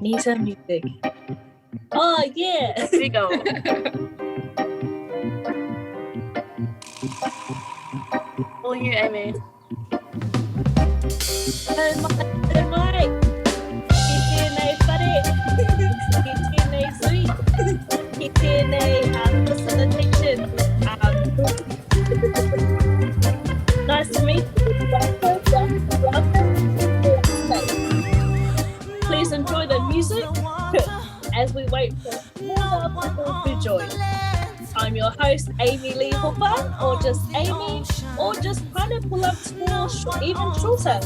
need some music. Oh yeah. Here we go. All you, Amy. Mai. Kita naik tarik. Kita naik sweet. Kita naik facilitation. Nice to meet you. Welcome. Please enjoy the music as we wait for more people to join. I'm your host, Amy Lee Hooper, or just Amy, or just Pineapple Up or even shorter.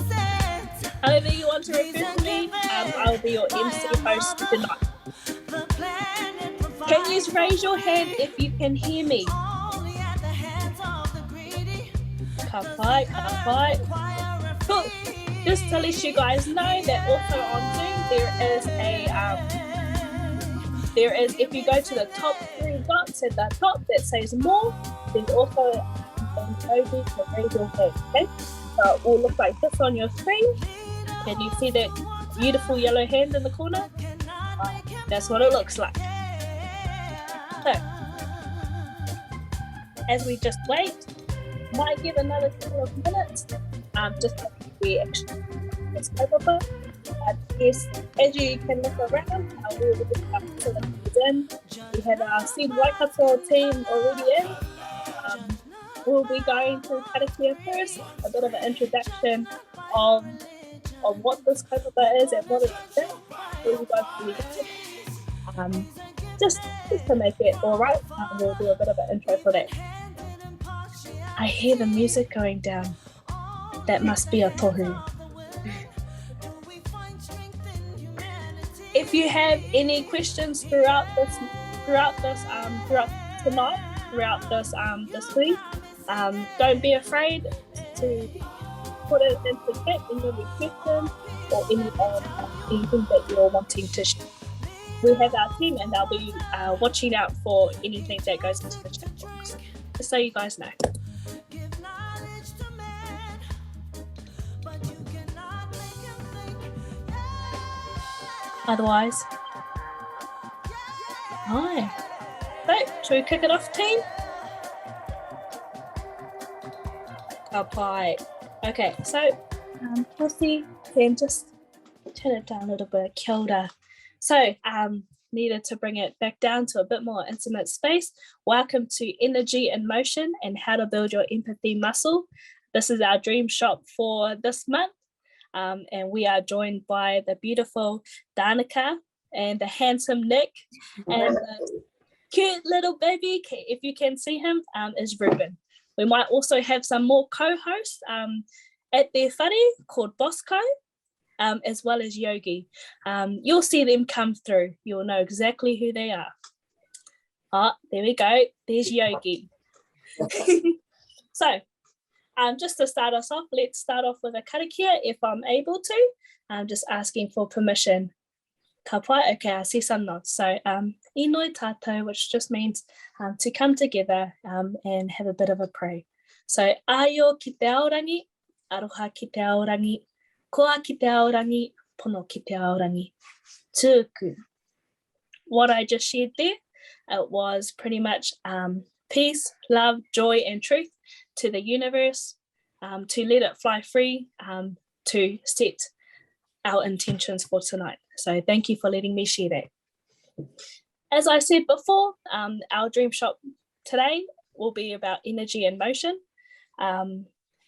However you want to refer to me, I'll be your MC host tonight. Can you raise your hand if you can hear me? Ka-pai. Cool. Just to let you guys know that also on Zoom there is, if you go to the top 3 dots at the top that says more, there's also an emoji to raise your hand, okay? So it will look like this on your screen. Can you see that beautiful yellow hand in the corner? That's what it looks like. So, as we just wait, might give another couple of minutes, just to we actually this over. Yes, as you can look around, we will just have facilities in. We have our seed Waikato team already in. We'll be going to Karakia first, a bit of an introduction of what this kaupapa is and what it is. We'll go just to make it all right, we'll do a bit of an intro for that. I hear the music going down. That must be a tohu. If you have any questions throughout this week, don't be afraid to put it into chat in your question or anything that you're wanting to share. We have our team and they'll be watching out for anything that goes into the chat box, just so you guys know. Otherwise, hi. So, should we kick it off, team? Apply. Okay, so Kelsey can just turn it down a little bit. Kia ora. So, needed to bring it back down to a bit more intimate space. Welcome to Energy in Motion and How to Build Your Empathy Muscle. This is our dream shop for this month. And we are joined by the beautiful Danica and the handsome Nick and the cute little baby, if you can see him, is Ruben. We might also have some more co-hosts at their whare called Bosco, as well as Yogi. You'll see them come through. You'll know exactly who they are. Oh, there we go. There's Yogi. So, just to start us off, let's start off with a karakia if I'm able to. I'm just asking for permission. Ka pai, okay, I see some nods. So, inoi tātou, which just means to come together and have a bit of a pray. So, ayo ki te aorangi, aroha ki te aorangi, koa ki te aorangi, pono ki te aorangi, tūku. What I just shared there, it was pretty much peace, love, joy, and truth to the universe, to let it fly free, to set our intentions for tonight. So thank you for letting me share that. As I said before, our dream shop today will be about energy and motion.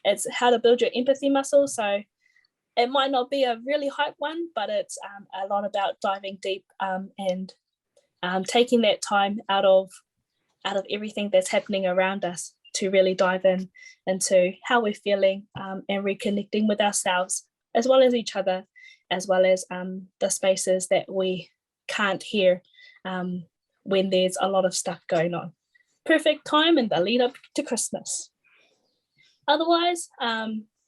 It's how to build your empathy muscle. So it might not be a really hype one, but it's a lot about diving deep and taking that time out of everything that's happening around us to really dive into how we're feeling and reconnecting with ourselves, as well as each other, as well as the spaces that we can't hear when there's a lot of stuff going on. Perfect time in the lead up to Christmas. Otherwise,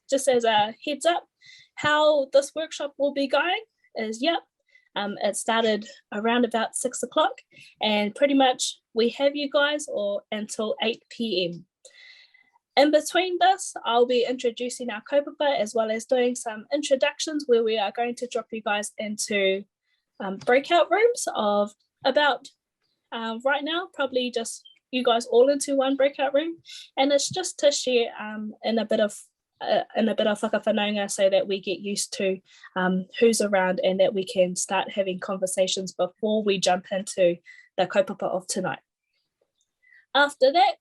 just as a heads up, how this workshop will be going is, it started around about 6 o'clock and pretty much we have you guys until 8 p.m. In between this, I'll be introducing our kaupapa as well as doing some introductions where we are going to drop you guys into breakout rooms of about right now, probably just you guys all into one breakout room, and it's just to share in a bit of whakawhanaunga so that we get used to who's around and that we can start having conversations before we jump into the kaupapa of tonight. After that,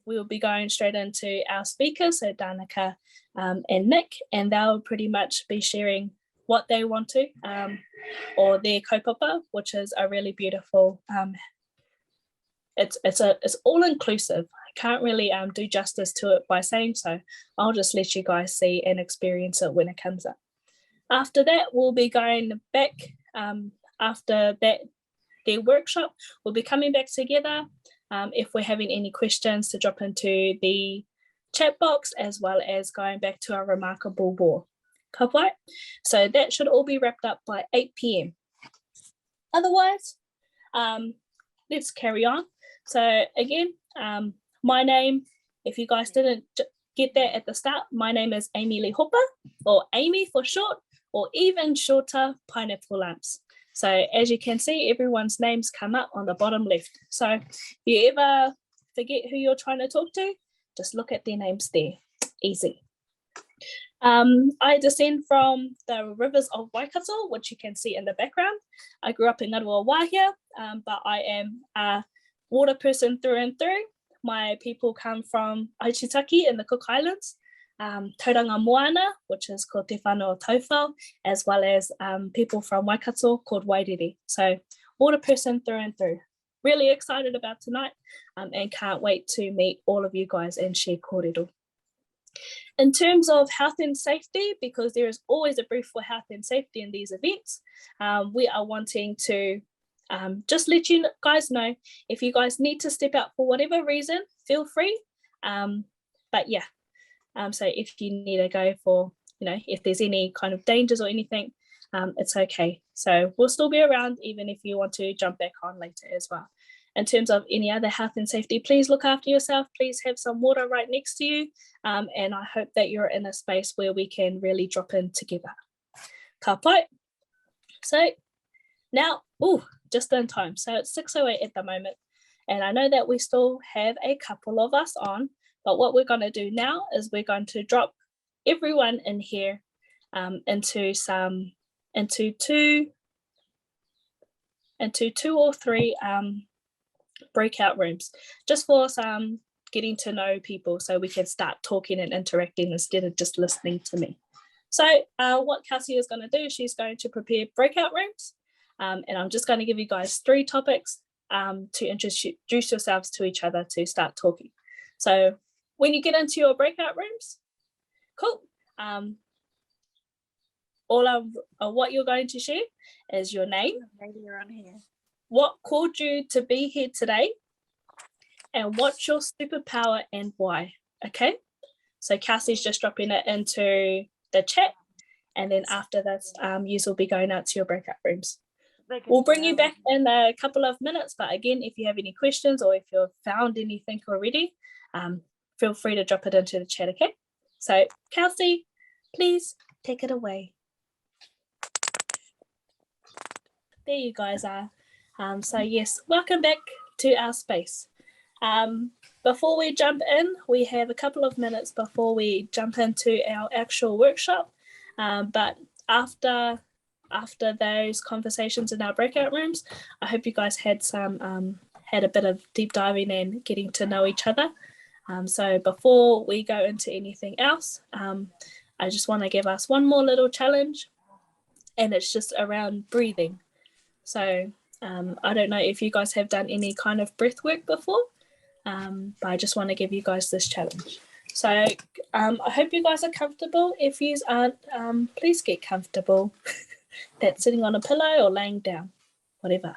we will be going straight into our speakers, so Danica and Nick, and they'll pretty much be sharing what they want to, or their kaupapa, which is a really beautiful, it's all inclusive. I can't really do justice to it by saying so. I'll just let you guys see and experience it when it comes up. After that, we'll be going back, after that, their workshop, we'll be coming back together. If we're having any questions, to drop into the chat box, as well as going back to our remarkable war. Kapai. So that should all be wrapped up by 8 p.m. Otherwise, let's carry on. So again, my name, if you guys didn't get that at the start, my name is Amy Lee Hopper, or Amy for short, or even shorter, Pineapple Lamps. So as you can see, everyone's names come up on the bottom left. So if you ever forget who you're trying to talk to, just look at their names there. Easy. I descend from the rivers of Waikato, which you can see in the background. I grew up in Ngāruawāhia, Wahia, but I am a water person through and through. My people come from Aitutaki in the Cook Islands, Tauranga Moana, which is called Te Whanau Taufau, as well as people from Waikato called Wairere. So water person through and through. Really excited about tonight, and can't wait to meet all of you guys and share kōrero. In terms of health and safety, because there is always a brief for health and safety in these events, we are wanting to just let you guys know, if you guys need to step out for whatever reason, feel free. But yeah, so if you need to go for, if there's any kind of dangers or anything, it's okay. So we'll still be around even if you want to jump back on later as well. In terms of any other health and safety, please look after yourself. Please have some water right next to you. And I hope that you're in a space where we can really drop in together. Ka pai. So now, just in time. So it's 6:08 at the moment. And I know that we still have a couple of us on, but what we're going to do now is we're going to drop everyone in here into two or three breakout rooms, just for some getting to know people, so we can start talking and interacting instead of just listening to me. So what Cassie is going to do, she's going to prepare breakout rooms, and I'm just going to give you guys 3 topics to introduce yourselves to each other to start talking. So when you get into your breakout rooms, cool. All of what you're going to share is your name, what called you to be here today, and what's your superpower and why. Okay, so Cassie's just dropping it into the chat, and then after that, you will be going out to your breakout rooms. We'll bring you back in a couple of minutes, but again, if you have any questions or if you've found anything already, feel free to drop it into the chat, okay? So Kelsey, please take it away. There you guys are. So yes, welcome back to our space. Before we jump in, we have a couple of minutes before we jump into our actual workshop. But after those conversations in our breakout rooms, I hope you guys had a bit of deep diving and getting to know each other. So before we go into anything else, I just want to give us one more little challenge, and it's just around breathing. So I don't know if you guys have done any kind of breath work before, but I just want to give you guys this challenge. So I hope you guys are comfortable. If you aren't, please get comfortable. That's sitting on a pillow or laying down, whatever.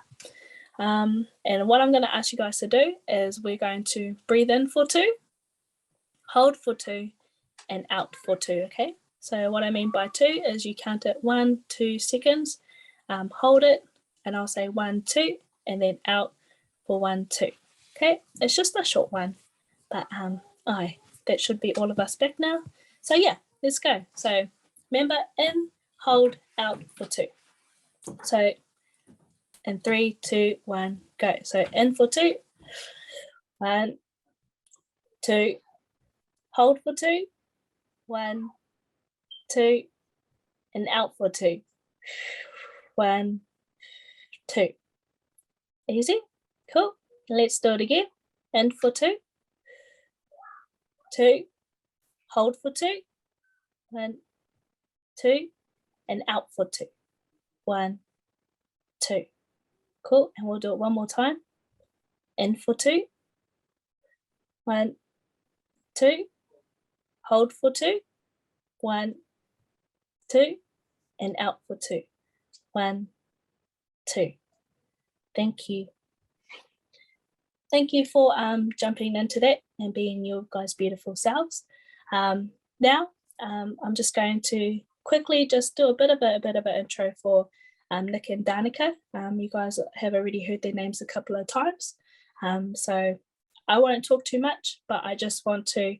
And what I'm going to ask you guys to do is we're going to breathe in for 2, hold for 2, and out for 2, okay? So what I mean by 2 is you count it 1, 2 seconds, hold it, and I'll say 1, 2, and then out for 1, 2. Okay, it's just a short one, but that should be all of us back now. So yeah, let's go. So remember, in, hold, out for 2. So And 3, 2, 1, go. So in for 2. 1, 2. Hold for 2. 1, 2. And out for 2. 1, 2. Easy. Cool. Let's do it again. In for 2. 2. Hold for 2. 1, 2. And out for 2. 1, 2. Cool. And we'll do it one more time. In for 2. 1, 2. Hold for 2. 1, 2. And out for 2. 1, 2. Thank you. Thank you for jumping into that and being your guys' beautiful selves. Now, I'm just going to quickly just do a bit of an intro for Nick and Danica. You guys have already heard their names a couple of times. So I won't talk too much, but I just want to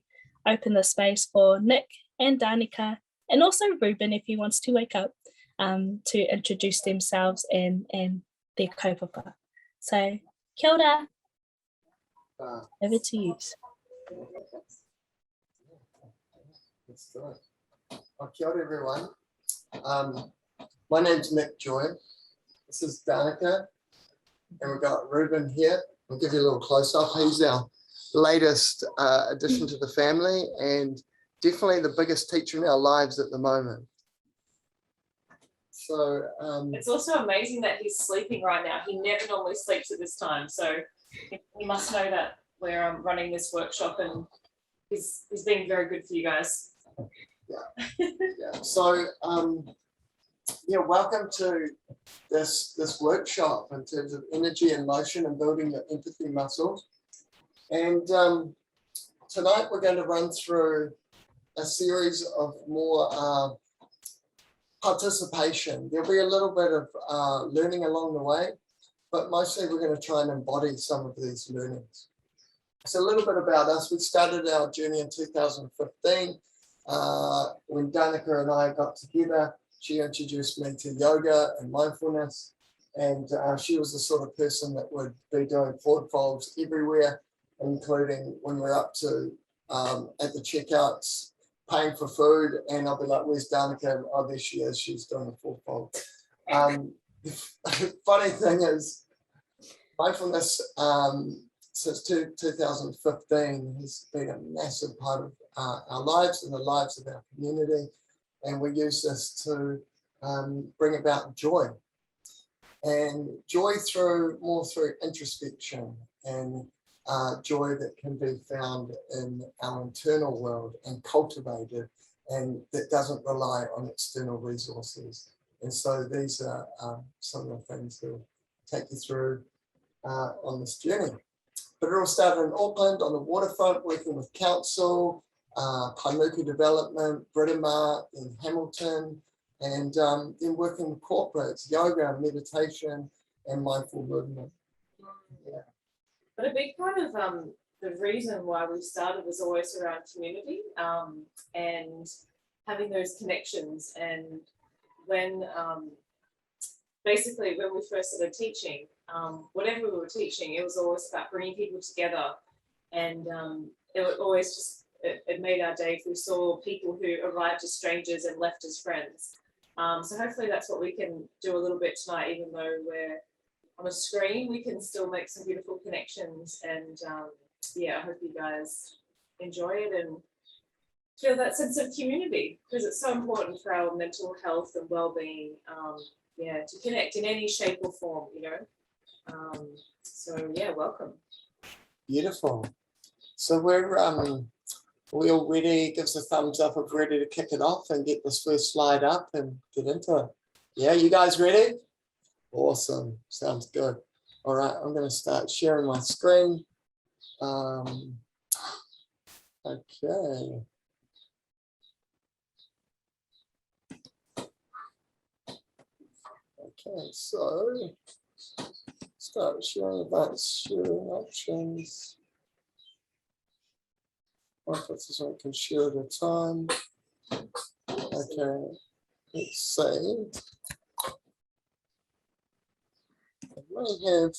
open the space for Nick and Danica, and also Ruben if he wants to wake up, to introduce themselves and their kaupapa. So kia ora. Over to you. Let's do it. Kia ora, everyone. My name's Nick Joy. This is Danica, and we've got Ruben here. I'll give you a little close-up. He's our latest addition to the family, and definitely the biggest teacher in our lives at the moment. So it's also amazing that he's sleeping right now. He never normally sleeps at this time, so he must know that we're running this workshop, and he's being very good for you guys. Yeah. Yeah. So yeah, welcome to this workshop in terms of energy and motion and building the empathy muscle. And tonight we're going to run through a series of more participation. There'll be a little bit of learning along the way, but mostly we're going to try and embody some of these learnings. So a little bit about us. We started our journey in 2015 when Danica and I got together. She introduced me to yoga and mindfulness, and she was the sort of person that would be doing forward folds everywhere, including when we're up to at the checkouts paying for food, and I'll be like, where's Danica? Oh, there she is, she's doing a forward fold. The funny thing is, mindfulness since 2015 has been a massive part of our lives and the lives of our community, and we use this to bring about joy, and joy more through introspection, and joy that can be found in our internal world and cultivated, and that doesn't rely on external resources. And so these are some of the things that will take you through on this journey. But it all started in Auckland on the waterfront, working with council, Kaimuku Development, Britomart in Hamilton, and then working with corporates, yoga, meditation, and mindful movement. Yeah. But a big part of the reason why we started was always around community and having those connections. And when basically when we first started teaching, whatever we were teaching, it was always about bringing people together, and it would always just it made our day if we saw people who arrived as strangers and left as friends. So hopefully that's what we can do a little bit tonight, even though we're on a screen, we can still make some beautiful connections. And yeah, I hope you guys enjoy it and feel that sense of community, because it's so important for our mental health and well-being. Yeah, to connect in any shape or form, you know. So yeah, welcome. Beautiful. So we're we all ready. Gives a thumbs up if we're ready to kick it off and get this first slide up and get into it. Yeah, you guys ready? Awesome. Sounds good. All right, I'm going to start sharing my screen. Okay. Okay, so start sharing advanced sharing options. One participant can share at a time. Okay, let's see. We have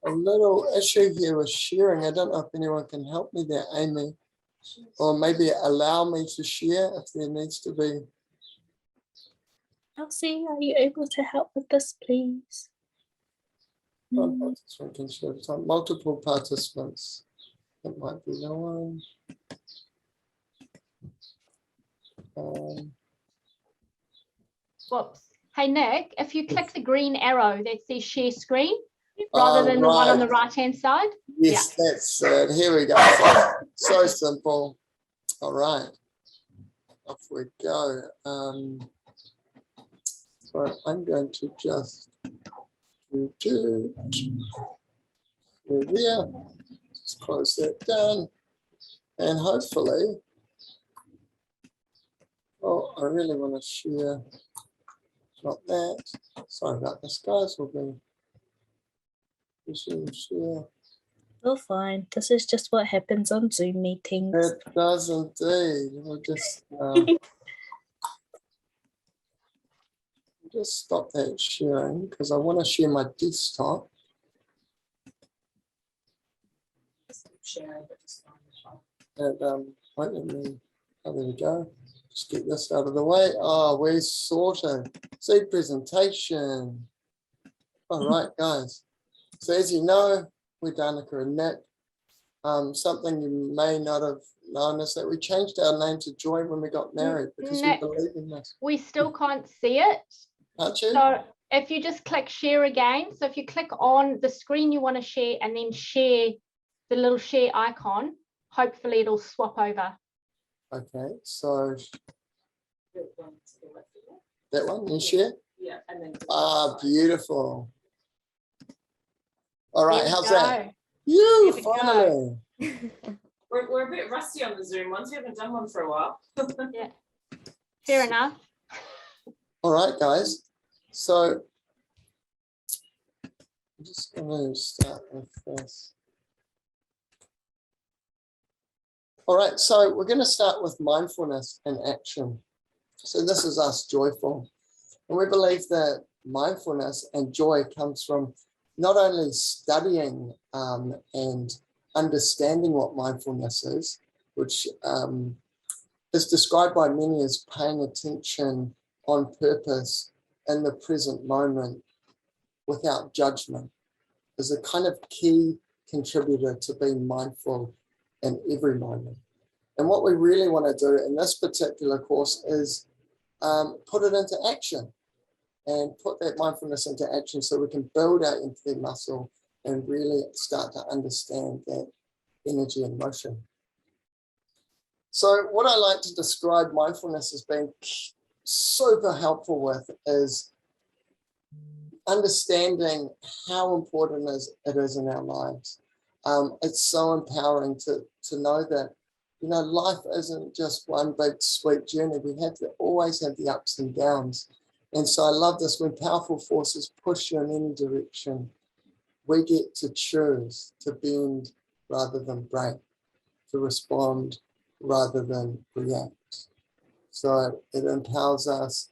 a little issue here with sharing. I don't know if anyone can help me there, Amy, or maybe allow me to share if there needs to be. Elsie, are you able to help with this, please? One participant can share time. Multiple participants. It might be no one. Whoops. Hey, Nick, if you click the green arrow that says share screen, rather than the one on the right-hand side. Yes, that's it. Here we go. So simple. All right. Off we go. So I'm going to just do there. Just close that down. And hopefully, oh, I really want to share. Not that. Sorry about this, guys. We'll be resume share. Oh, fine. This is just what happens on Zoom meetings. It does indeed. We'll just stop that sharing because I want to share my desktop. And wait a minute. Oh, there we go. Just get this out of the way. Oh, we're sorted. See presentation. All right, guys. So as you know, we're Danica and Nick. Something you may not have known is that we changed our name to Joy when we got married because Nick, we believe in this. we still can't see it. Can't you? So if you just click share again, so if you click on the screen you want to share and then share the little share icon, hopefully it'll swap over. Okay, so that one, you share? Yeah, and then Beautiful. All right, how's that? There You we go. finally. we're a bit rusty on the Zoom ones. We haven't done one for a while. Yeah, fair enough. All right, guys. So I'm just going to start with this. All right, so we're going to start with mindfulness and action. So this is us joyful. And we believe that mindfulness and joy comes from not only studying and understanding what mindfulness is, which is described by many as paying attention on purpose in the present moment without judgment, is a kind of key contributor to being mindful in every moment. And what we really want to do in this particular course is put it into action and put that mindfulness into action so we can build our empathy muscle and really start to understand that energy and motion. So what I like to describe mindfulness as being super helpful with is understanding how important it is in our lives. It's so empowering to know that, you know, life isn't just one big sweet journey. We have to always have the ups and downs. And so I love this. When powerful forces push you in any direction, we get to choose to bend rather than break, to respond rather than react. So it empowers us.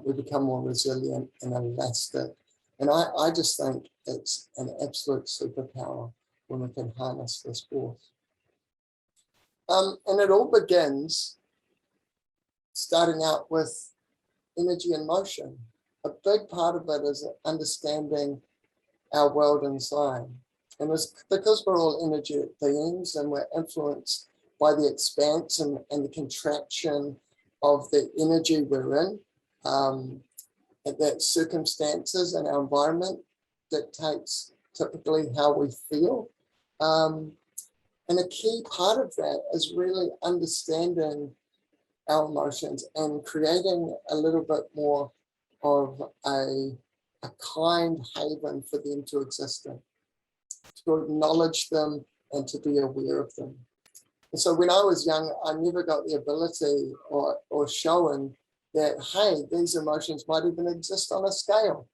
We become more resilient and elastic. And I just think it's an absolute superpower when we can harness this force. And it all begins starting out with energy and motion. A big part of it is understanding our world inside. And it's because we're all energetic beings and we're influenced by the expanse and the contraction of the energy we're in, and that circumstances and our environment dictates typically how we feel. And a key part of that is really understanding our emotions and creating a little bit more of a kind haven for them to exist in, to acknowledge them and to be aware of them. And so when I was young, I never got the ability or shown that, hey, these emotions might even exist on a scale.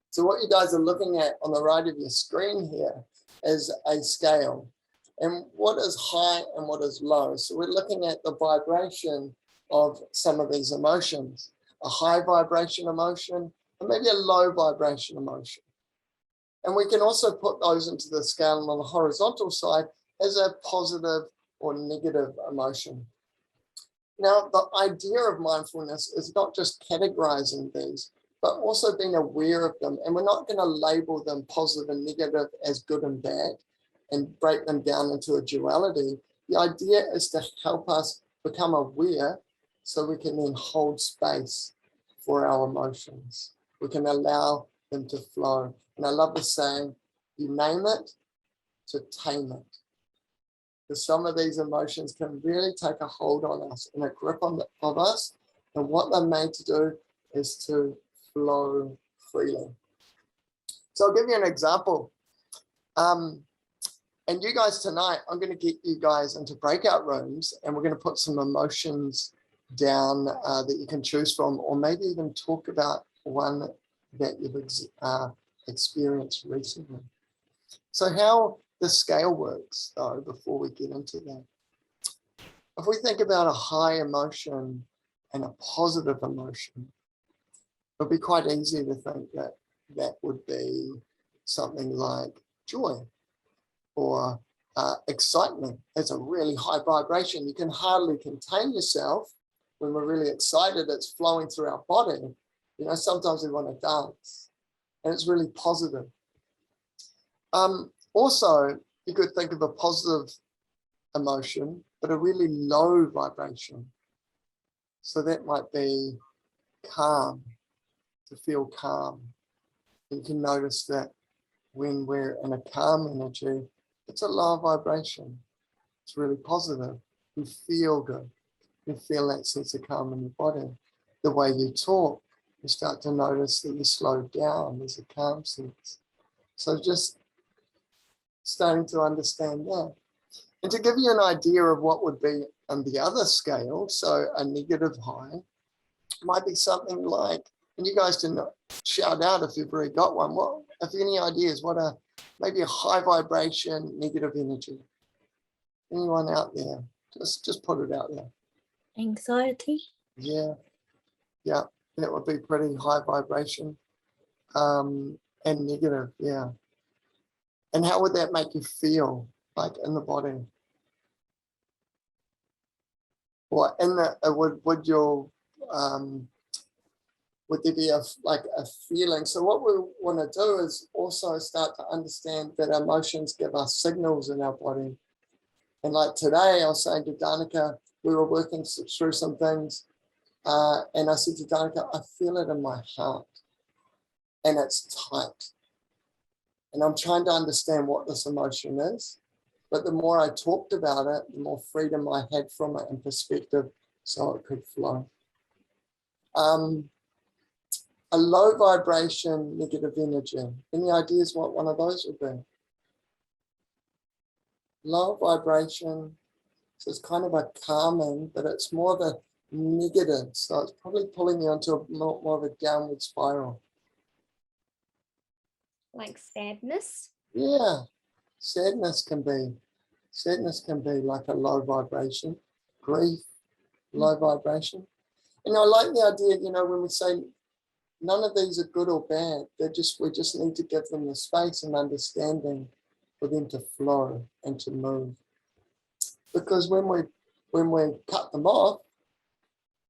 So what you guys are looking at on the right of your screen here is a scale. And what is high and what is low? So we're looking at the vibration of some of these emotions, a high vibration emotion, and maybe a low vibration emotion. And we can also put those into the scale on the horizontal side as a positive or negative emotion. Now, the idea of mindfulness is not just categorizing these, but also being aware of them. And we're not going to label them positive and negative as good and bad and break them down into a duality. The idea is to help us become aware so we can then hold space for our emotions. We can allow them to flow. And I love the saying, you name it to tame it. Because some of these emotions can really take a hold on us and a grip of us. And what they're made to do is to flow freely. So I'll give you an example. And you guys tonight, I'm going to get you guys into breakout rooms and we're going to put some emotions down that you can choose from, or maybe even talk about one that you've experienced recently. So how the scale works, though, before we get into that. If we think about a high emotion and a positive emotion, it'll be quite easy to think that that would be something like joy or excitement. It's a really high vibration. You can hardly contain yourself. When we're really excited, it's flowing through our body. You know, sometimes we want to dance, and it's really positive. Also, you could think of a positive emotion, but a really low vibration. So that might be calm, to feel calm. You can notice that when we're in a calm energy, it's a low vibration. It's really positive. You feel good. You feel that sense of calm in your body. The way you talk, you start to notice that you slow down. There's a calm sense. So just starting to understand that. And to give you an idea of what would be on the other scale, so a negative high, might be something like, and you guys can shout out if you've already got one. What, if any ideas, what a maybe a high vibration negative energy? Anyone out there? Just put it out there. Anxiety. Yeah, that would be pretty high vibration, and negative. Yeah. And how would that make you feel, like in the body? Or in the would your would there be a feeling? So what we want to do is also start to understand that emotions give us signals in our body. And like today, I was saying to Danica, we were working through some things, and I said to Danica, I feel it in my heart, and it's tight. And I'm trying to understand what this emotion is. But the more I talked about it, the more freedom I had from it and perspective, so it could flow. A low vibration negative energy. Any ideas what one of those would be? Low vibration, so it's kind of a calming, but it's more of a negative. So it's probably pulling you into more of a downward spiral. Like sadness? Yeah, sadness can be like a low vibration. Grief, low vibration. And I like the idea, you know, when we say none of these are good or bad, we just need to give them the space and understanding for them to flow and to move. Because when we cut them off,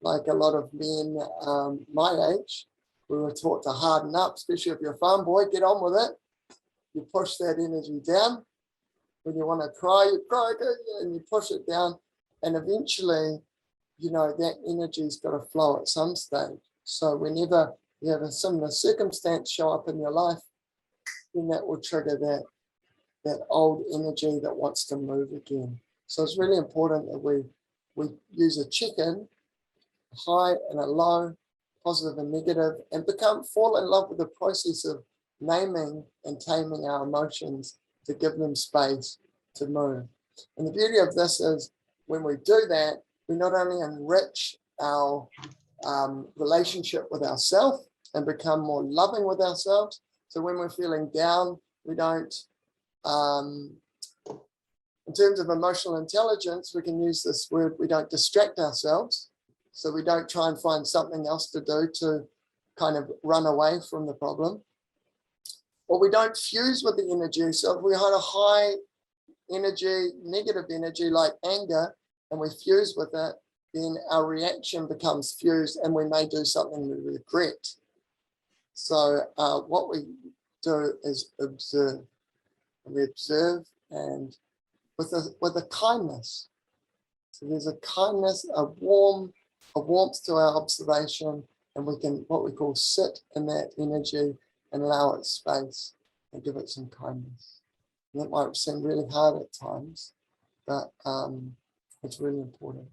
like a lot of men my age, we were taught to harden up, especially if you're a farm boy, get on with it. You push that energy down. When you want to cry, you cry and you push it down. And eventually, you know, that energy's got to flow at some stage. So whenever you have a similar circumstance show up in your life, then that will trigger that old energy that wants to move again. So it's really important that we use a check-in, high and a low, positive and negative, and fall in love with the process of naming and taming our emotions to give them space to move. And the beauty of this is when we do that, we not only enrich our relationship with ourselves and become more loving with ourselves. So when we're feeling down, we don't, in terms of emotional intelligence, we can use this word, we don't distract ourselves. So we don't try and find something else to do to kind of run away from the problem. Or we don't fuse with the energy. So if we had a high energy, negative energy like anger, and we fuse with it, then our reaction becomes fused and we may do something we regret. So what we do is observe. We observe and with a kindness. So there's a kindness, a warmth to our observation, and we can what we call sit in that energy and allow it space and give it some kindness. And that might seem really hard at times, but it's really important.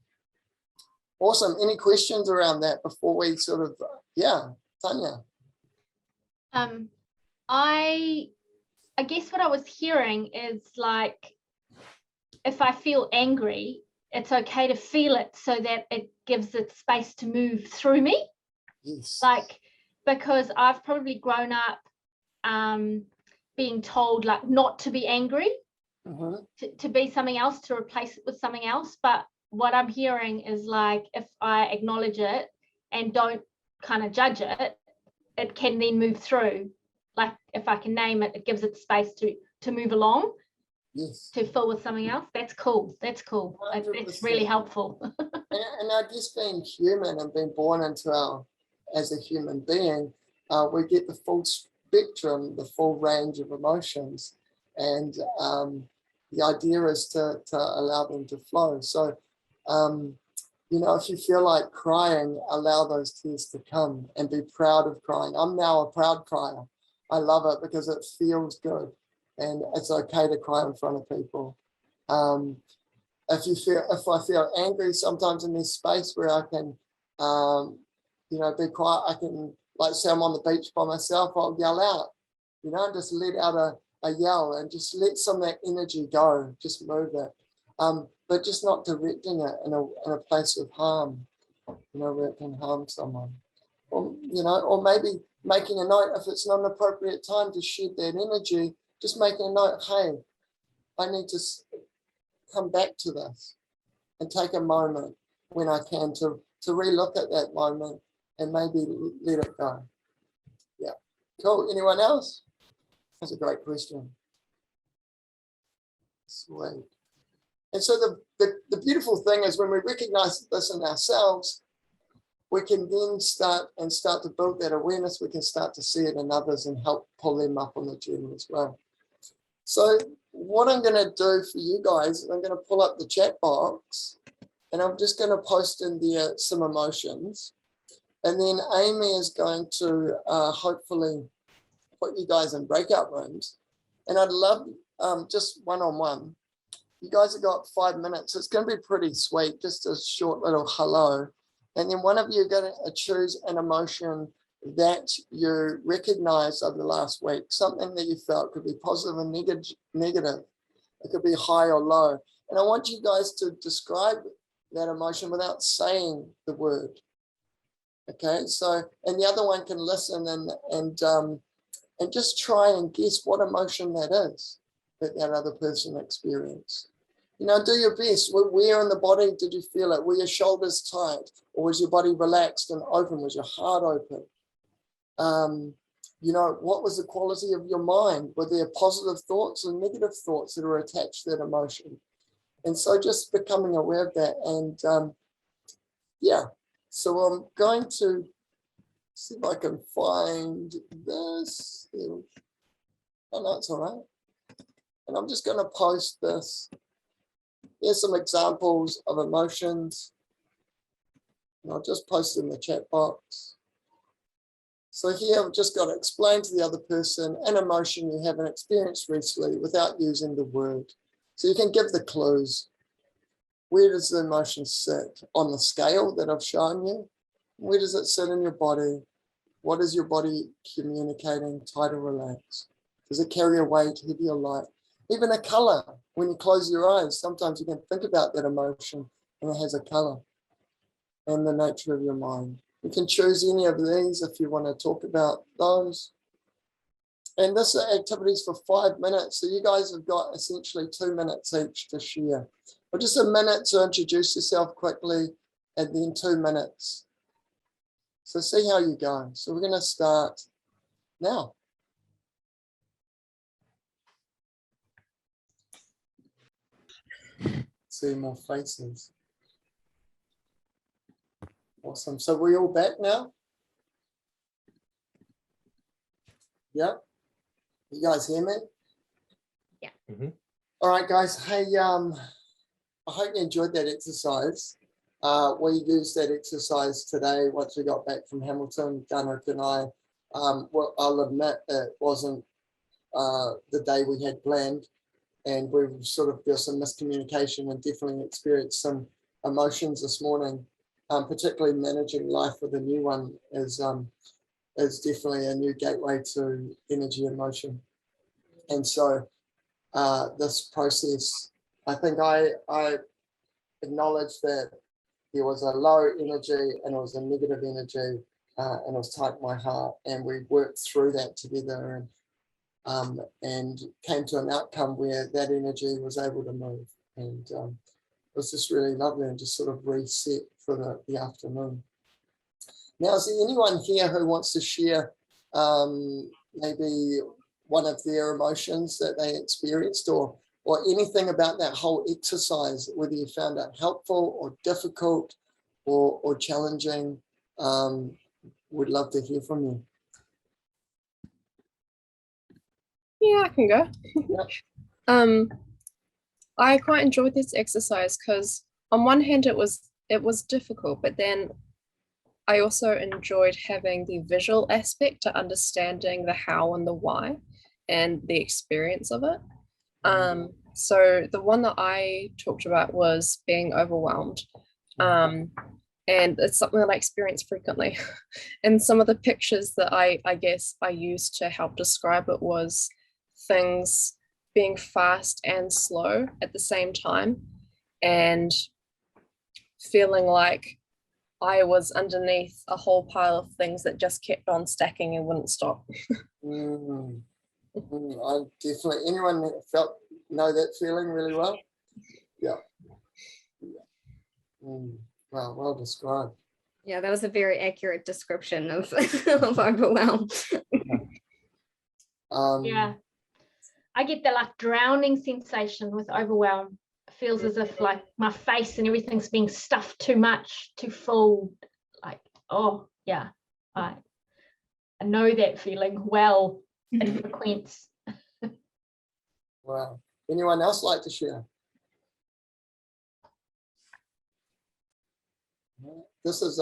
Awesome. Any questions around that before we sort of, yeah, Tanya? I guess what I was hearing is like, if I feel angry, it's okay to feel it so that it gives it space to move through me. Yes. Like, because I've probably grown up being told like not to be angry, to be something else, to replace it with something else. But what I'm hearing is like, if I acknowledge it and don't kind of judge it, it can then move through. Like if I can name it, it gives it space to move along. Yes. To fill with something else. That's cool. That's cool. It's really helpful. and I guess being human and being born into as a human being, we get the full spectrum, the full range of emotions. And the idea is to allow them to flow. So, you know, if you feel like crying, allow those tears to come and be proud of crying. I'm now a proud crier. I love it because it feels good and it's okay to cry in front of people. If I feel angry, sometimes in this space where I can, you know, be quiet, I can, like say I'm on the beach by myself, I'll yell out, you know, just let out a yell and just let some of that energy go, just move it. But just not directing it in a place of harm, you know, where it can harm someone. Or, you know, or maybe making a note, if it's not an appropriate time to shed that energy, just making a note, hey, I need to come back to this and take a moment when I can to relook at that moment and maybe let it go. Yeah, cool. Anyone else? That's a great question. Sweet. And so the beautiful thing is when we recognize this in ourselves, we can then start to build that awareness. We can start to see it in others and help pull them up on the journey as well. So what I'm going to do for you guys, I'm going to pull up the chat box and I'm just going to post in there some emotions. And then Amy is going to hopefully put you guys in breakout rooms. And I'd love just one-on-one. You guys have got 5 minutes. It's going to be pretty sweet, just a short little hello. And then one of you are going to choose an emotion that you recognized over the last week, something that you felt could be positive and negative. It could be high or low. And I want you guys to describe that emotion without saying the word. Okay, so, and the other one can listen and just try and guess what emotion that is that other person experienced. You know, do your best. Where in the body did you feel it? Were your shoulders tight? Or was your body relaxed and open? Was your heart open? You know, what was the quality of your mind? Were there positive thoughts or negative thoughts that are attached to that emotion? And so just becoming aware of that. And yeah, so I'm going to see if I can find this. Oh, no, it's all right. And I'm just going to post this. Here's some examples of emotions. And I'll just post in the chat box. So here I've just got to explain to the other person an emotion you haven't experienced recently without using the word. So you can give the clues. Where does the emotion sit? On the scale that I've shown you? Where does it sit in your body? What is your body communicating, tight or relaxed? Does it carry a weight, heavy or light? Even a color. When you close your eyes, sometimes you can think about that emotion and it has a color. And the nature of your mind. You can choose any of these if you want to talk about those. And this activity is for 5 minutes. So you guys have got essentially 2 minutes each to share. Or just a minute to introduce yourself quickly and then 2 minutes. So see how you go. So we're going to start now. See more faces. Awesome. So we're all back now? Yeah? You guys hear me? Yeah. Mm-hmm. All right, guys. Hey, I hope you enjoyed that exercise. We used that exercise today once we got back from Hamilton. Danica and I, well, I'll admit it wasn't the day we had planned, and we've sort of got some miscommunication and definitely experienced some emotions this morning. Particularly managing life with a new one is definitely a new gateway to energy and motion. And so this process, I think I acknowledged that there was a low energy and it was a negative energy, and it was tight in my heart, and we worked through that together and came to an outcome where that energy was able to move, and it was just really lovely and just sort of reset for the afternoon. Now, is there anyone here who wants to share maybe one of their emotions that they experienced, or anything about that whole exercise, whether you found it helpful or difficult or challenging? Would love to hear from you. Yeah, I can go. Yep. I quite enjoyed this exercise because on one hand it was difficult, but then I also enjoyed having the visual aspect to understanding the how and the why and the experience of it. So the one that I talked about was being overwhelmed. And it's something that I experience frequently. And some of the pictures that I guess I used to help describe it was things being fast and slow at the same time, and feeling like I was underneath a whole pile of things that just kept on stacking and wouldn't stop. I definitely, anyone that know that feeling really well? Yeah. Wow, well described. Yeah, that was a very accurate description of, of overwhelm. Yeah. I get the like drowning sensation with overwhelm. It feels as if like my face and everything's being stuffed too much, too full. Like, oh yeah, I know that feeling well in frequency. Wow. Anyone else like to share? This is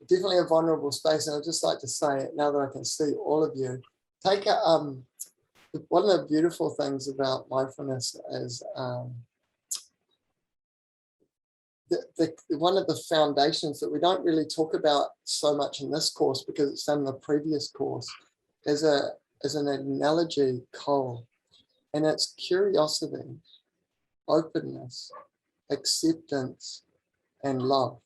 definitely a vulnerable space, and I'd just like to say it now that I can see all of you. Take a one of the beautiful things about mindfulness is one of the foundations that we don't really talk about so much in this course because it's done in the previous course is an analogy call, and it's curiosity, openness, acceptance, and love.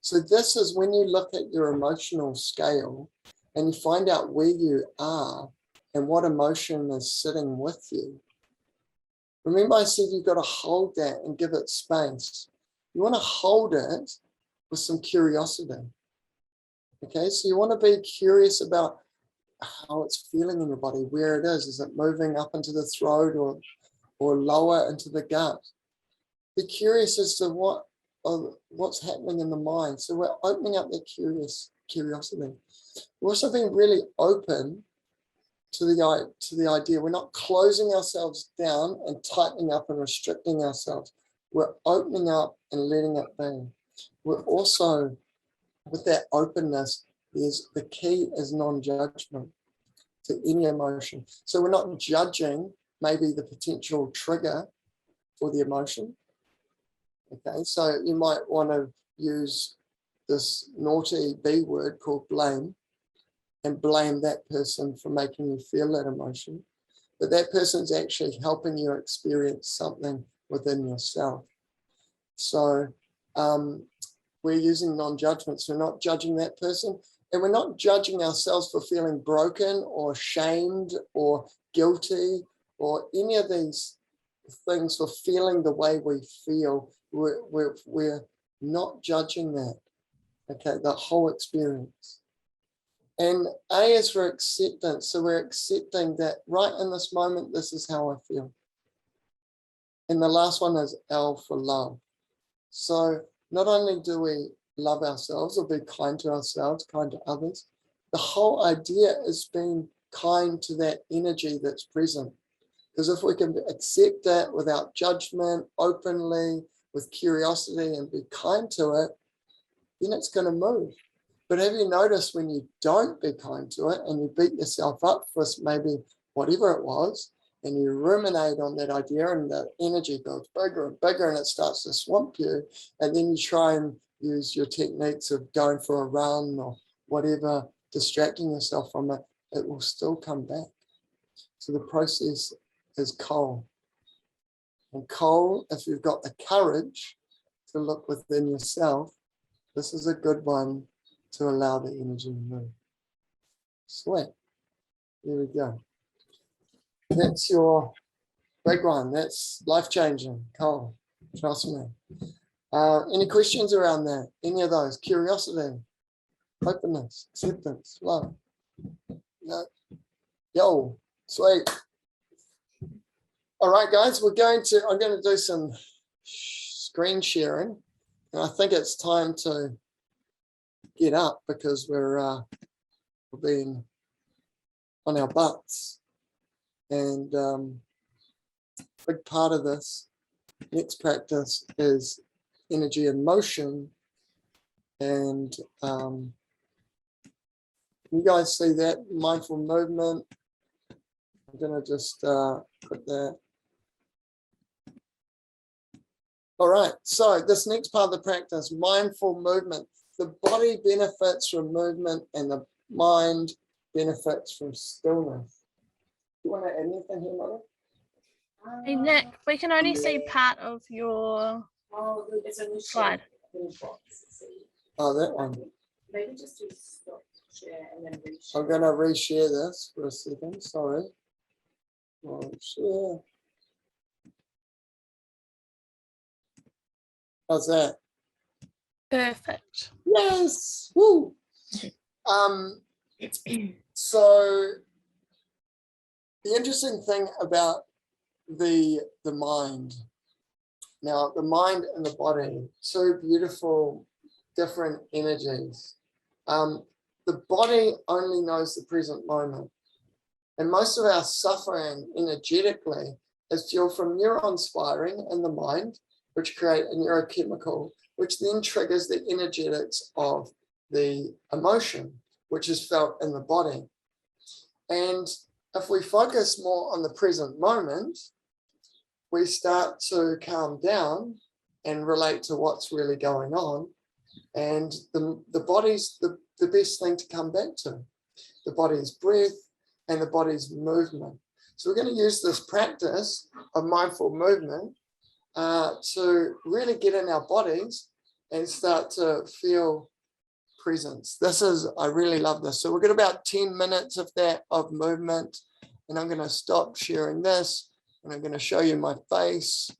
So this is when you look at your emotional scale and you find out where you are and what emotion is sitting with you. Remember I said you've got to hold that and give it space. You want to hold it with some curiosity. Okay, so you want to be curious about how it's feeling in your body, where it is. Is it moving up into the throat or lower into the gut? Be curious as to what's happening in the mind. So we're opening up that curiosity. We're also being really open to the idea. We're not closing ourselves down and tightening up and restricting ourselves. We're opening up and letting it be. We're also, with that openness, the key is non-judgment to any emotion. So we're not judging maybe the potential trigger for the emotion. Okay, so you might want to use this naughty B word called blame and blame that person for making you feel that emotion. But that person's actually helping you experience something within yourself. So we're using non-judgment. So we're not judging that person, and we're not judging ourselves for feeling broken or shamed or guilty or any of these things for feeling the way we feel. We're not judging that. Okay, the whole experience. And A is for acceptance. So we're accepting that right in this moment, this is how I feel. And the last one is L for love. So not only do we love ourselves or be kind to ourselves, kind to others, the whole idea is being kind to that energy that's present. Because if we can accept that without judgment, openly, with curiosity, and be kind to it, then it's going to move. But have you noticed when you don't be kind to it and you beat yourself up for maybe whatever it was, and you ruminate on that idea and the energy builds bigger and bigger and it starts to swamp you, and then you try and use your techniques of going for a run or whatever, distracting yourself from it, it will still come back. So the process is coal. And coal, if you've got the courage to look within yourself, this is a good one to allow the energy to move. Sweat. There we go. That's your big one. That's life-changing, coal. Trust me. Any questions around that? Any of those? Curiosity, openness, acceptance, love. No. Yo, sweet. All right, guys, I'm going to do some screen sharing. And I think it's time to get up because we're being on our butts. And big part of this next practice is energy and motion. And you guys see that mindful movement? I'm going to just put that. All right, so this next part of the practice, mindful movement. The body benefits from movement and the mind benefits from stillness. Do you want to add anything here, Mother? Hey Nick, we can only see part of your slide. Oh, that one. Maybe just do stop share and then reshare. I'm going to reshare this for a second. Sorry. Oh, share. How's that? Perfect. Yes. Woo. So the interesting thing about the mind. Now, the mind and the body, so beautiful, different energies. The body only knows the present moment. And most of our suffering energetically is fueled from neurons firing in the mind, which create a neurochemical, which then triggers the energetics of the emotion, which is felt in the body. And if we focus more on the present moment, we start to calm down and relate to what's really going on. And the body's the best thing to come back to. The body's breath and the body's movement. So we're going to use this practice of mindful movement to really get in our bodies and start to feel presence. I really love this. So we've got about 10 minutes of that, of movement, and I'm going to stop sharing this and I'm going to show you my face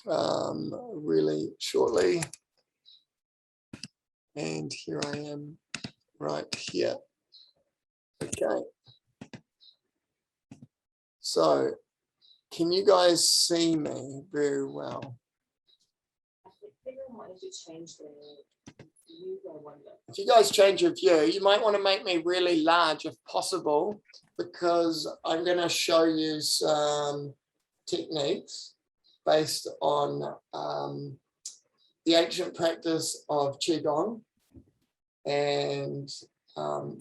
really shortly. And here I am right here. Okay. So can you guys see me very well? If you guys change your view, you might want to make me really large if possible, because I'm going to show you some techniques based on the ancient practice of Qigong and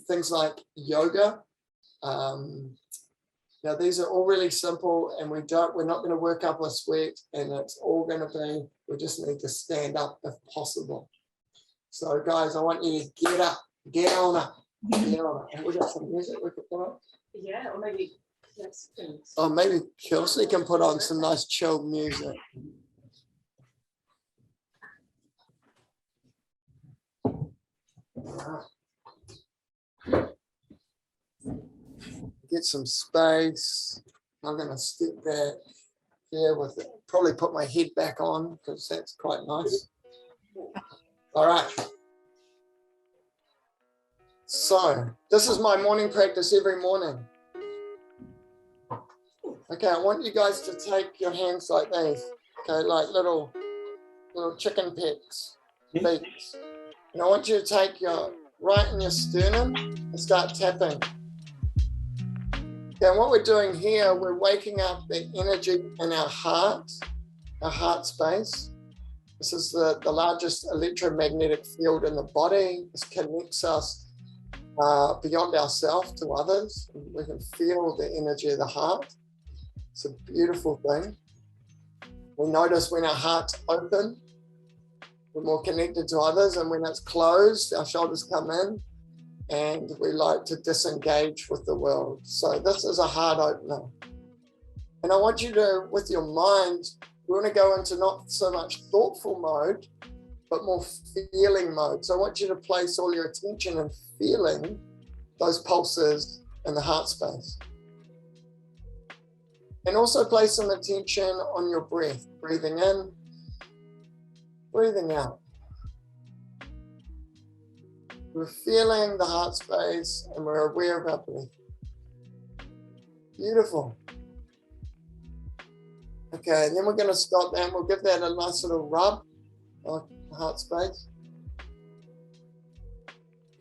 things like yoga. Now these are all really simple, and we're not going to work up a sweat, and it's all going to be, we just need to stand up if possible. So guys, I want you to get up, get on up, get on up. And we got some music we could put on. Yeah, or maybe oh, maybe Kelsey can put on some nice chill music. Get some space. I'm going to step back here with it. Probably put my head back on because that's quite nice. All right. So this is my morning practice every morning. Okay, I want you guys to take your hands like these. Okay, like little chicken pecks, beaks. And I want you to take your right in your sternum and start tapping. Okay, and what we're doing here, we're waking up the energy in our heart space. This is the largest electromagnetic field in the body. This connects us beyond ourselves to others. We can feel the energy of the heart. It's a beautiful thing. We notice when our heart's open, we're more connected to others, and when it's closed, our shoulders come in and we like to disengage with the world. So this is a heart opener. And I want you to, with your mind, we want to go into not so much thoughtful mode, but more feeling mode. So I want you to place all your attention in feeling those pulses in the heart space. And also place some attention on your breath, breathing in, breathing out. We're feeling the heart space and we're aware of our breath. Beautiful. Okay, and then we're going to stop there and we'll give that a nice little rub on the heart space.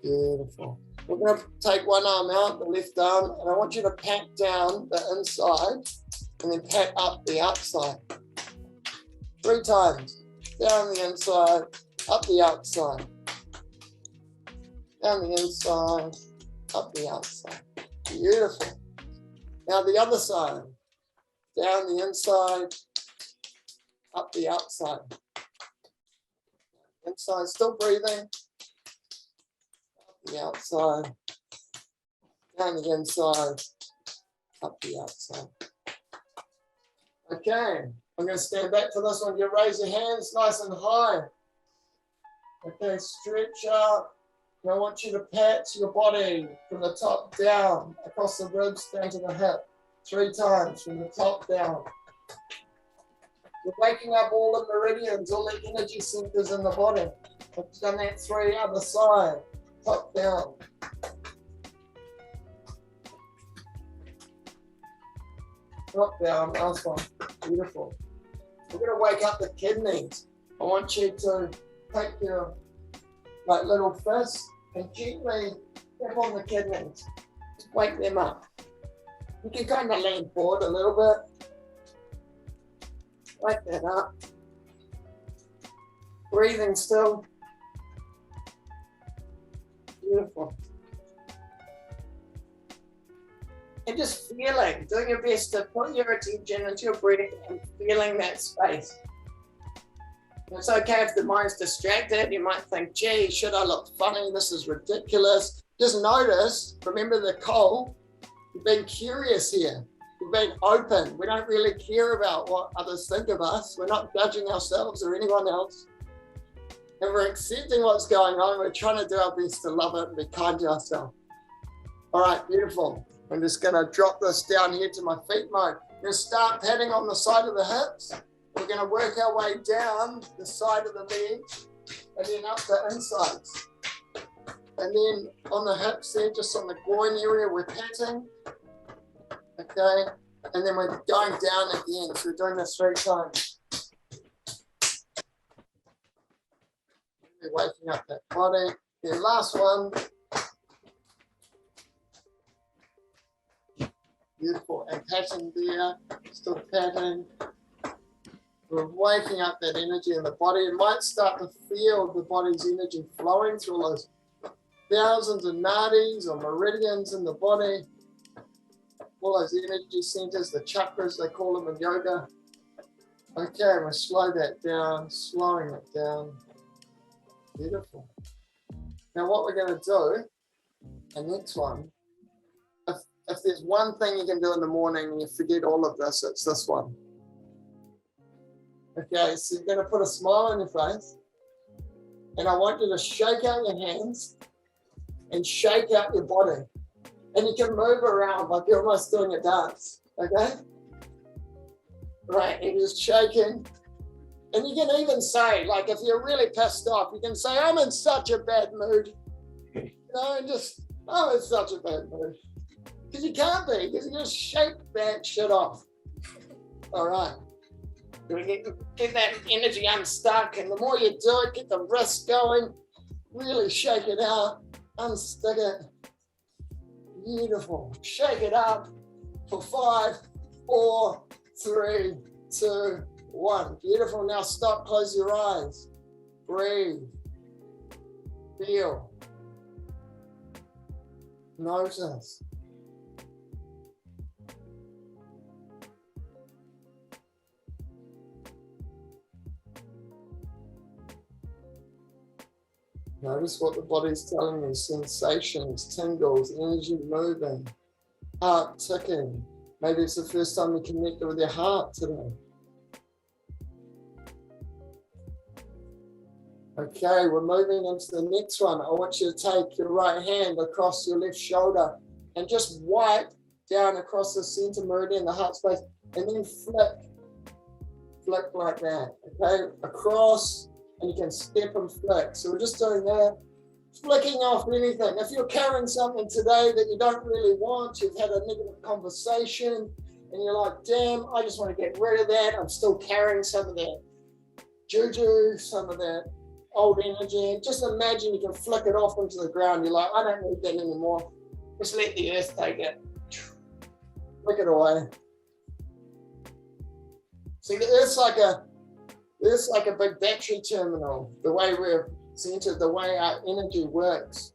Beautiful. We're going to take one arm out, the left arm, and I want you to pat down the inside and then pat up the outside. 3 times. Down the inside, up the outside. Down the inside, up the outside. Beautiful. Now the other side. Down the inside, up the outside. Inside, still breathing. Up the outside. Down the inside, up the outside. Okay, I'm going to stand back for this one. You raise your hands nice and high. Okay, stretch up. And I want you to pat your body from the top down, across the ribs, down to the hip. 3 times from the top down. You're waking up all the meridians, all the energy centers in the body. I've done that 3, other side, top down. Top down, last one. Beautiful. We're going to wake up the kidneys. I want you to take your little fist and gently tap on the kidneys. Just wake them up. You can kind of lean forward a little bit. Wake that up. Breathing still. Beautiful. And just feeling, doing your best to put your attention into your breathing and feeling that space. It's okay if the mind's distracted. You might think, gee, should I look funny? This is ridiculous. Just notice, remember the call, we've been curious here. We've been open. We don't really care about what others think of us. We're not judging ourselves or anyone else. And we're accepting what's going on. We're trying to do our best to love it and be kind to ourselves. All right, beautiful. I'm just going to drop this down here to my feet mode. I'm going to start patting on the side of the hips. We're going to work our way down the side of the leg and then up the insides. And then on the hips there, just on the groin area, we're patting. Okay. And then we're going down again. So we're doing this 3 times. We're waking up that body. Then last one. Beautiful. And patting there. Still patting. We're waking up that energy in the body. You might start to feel the body's energy flowing through all those thousands of nadis or meridians in the body. All those energy centers, the chakras, they call them in yoga. Okay, we'll slow that down, slowing it down. Beautiful. Now what we're going to do, the next one, if there's one thing you can do in the morning and you forget all of this, it's this one. Okay, so you're going to put a smile on your face, and I want you to shake out your hands and shake out your body. And you can move around like you're almost doing a dance, okay? Right, and just shaking And you can even say, like, if you're really pissed off, you can say, I'm in such a bad mood. You know, and just, I'm in such a bad mood. Because you can't be, because you just shake that shit off. All right. Get that energy unstuck, and the more you do it, get the wrist going, really shake it out, unstick it. Beautiful. Shake it up for 5, 4, 3, 2, 1. Beautiful. Now stop, close your eyes. Breathe. Feel. Notice. Notice what the body's telling you, sensations, tingles, energy moving, heart ticking. Maybe it's the first time you connected with your heart today. Okay, we're moving into the next one. I want you to take your right hand across your left shoulder and just wipe down across the center meridian, the heart space, and then flick like that, okay? Across, and you can step and flick. So we're just doing that, flicking off anything. If you're carrying something today that you don't really want, you've had a negative conversation, and you're like, damn, I just want to get rid of that. I'm still carrying some of that juju, some of that old energy. Just imagine you can flick it off into the ground. You're like, I don't need that anymore. Just let the earth take it. Flick it away. See, the earth's like a big battery terminal. The way we're centered, the way our energy works.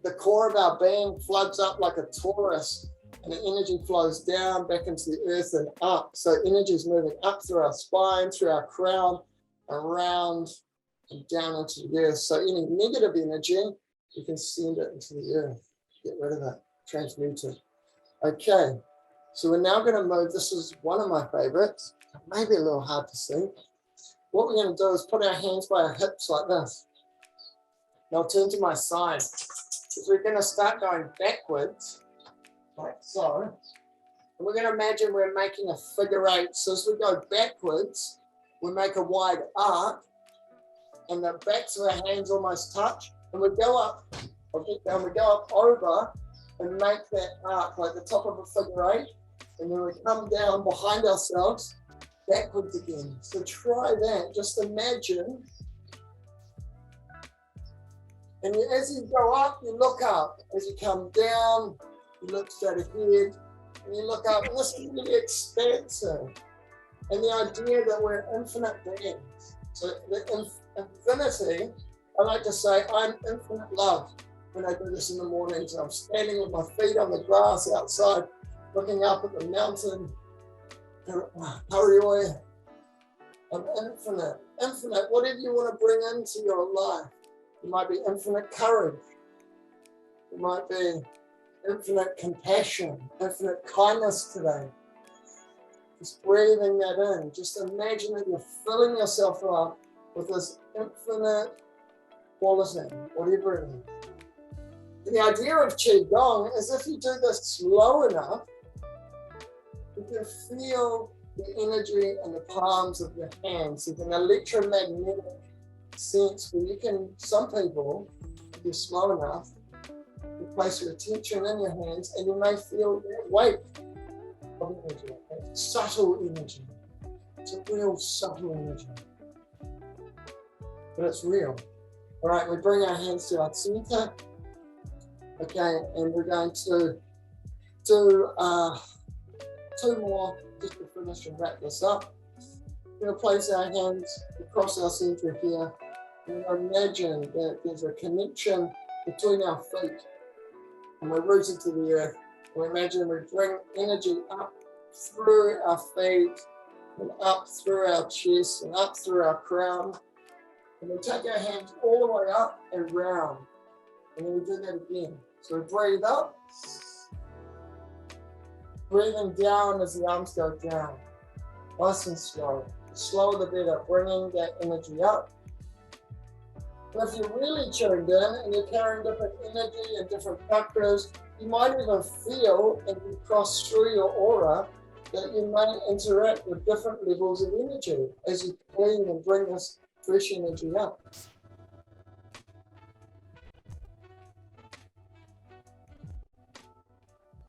The core of our being floods up like a torus, and the energy flows down back into the earth and up. So energy is moving up through our spine, through our crown, around and down into the earth. So any negative energy, you can send it into the earth. Get rid of it, transmute it. Okay, so we're now going to move. This is one of my favorites. Maybe a little hard to see. What we're going to do is put our hands by our hips like this. Now turn to my side. So we're going to start going backwards, like so. And we're going to imagine we're making a figure 8. So as we go backwards, we make a wide arc, and the backs of our hands almost touch. And we go up, and we go up over and make that arc like the top of a figure 8. And then we come down behind ourselves, backwards again. So try that. Just imagine. And as you go up, you look up. As you come down, you look straight ahead, and you look up. And this is really expansive. And the idea that we're infinite beings. So the infinity, I like to say, I'm infinite love when I do this in the mornings. I'm standing with my feet on the grass outside, looking up at the mountain. Harioi. I'm infinite. Infinite. Whatever you want to bring into your life. It might be infinite courage. It might be infinite compassion, infinite kindness today. Just breathing that in. Just imagine that you're filling yourself up with this infinite quality, whatever it is. The idea of Qigong is if you do this slow enough, you can feel the energy in the palms of your hands. It's an electromagnetic sense where you can, some people, if you're slow enough, you place your attention in your hands and you may feel that weight of energy, that subtle energy. It's a real subtle energy, but it's real. All right, we bring our hands to our center. Okay, and we're going to do 2 more just to finish and wrap this up. We're going to place our hands across our center here and imagine that there's a connection between our feet and we're rooted to the earth. We imagine we bring energy up through our feet and up through our chest and up through our crown. And we take our hands all the way up and round. And then we do that again. So we breathe up. Breathing down as the arms go down. Nice and slow. The slower the better. Bringing that energy up. And if you're really tuned in and you're carrying different energy and different chakras, you might even feel, and you cross through your aura, that you may interact with different levels of energy as you clean and bring this fresh energy up.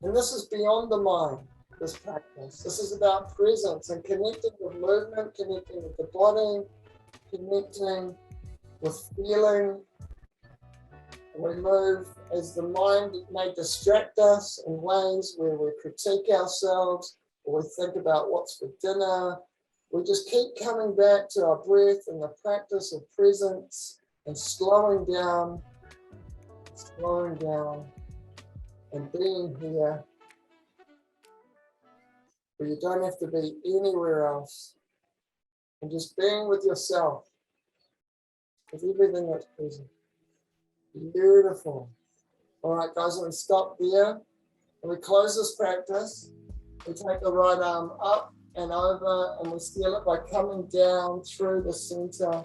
And this is beyond the mind, this practice. This is about presence and connecting with movement, connecting with the body, connecting with feeling. We move as the mind may distract us in ways where we critique ourselves or we think about what's for dinner. We just keep coming back to our breath and the practice of presence and slowing down and being here where you don't have to be anywhere else and just being with yourself, with everything that's present. Beautiful. All right, guys, and we stop there and we close this practice. We take the right arm up and over and we seal it by coming down through the center,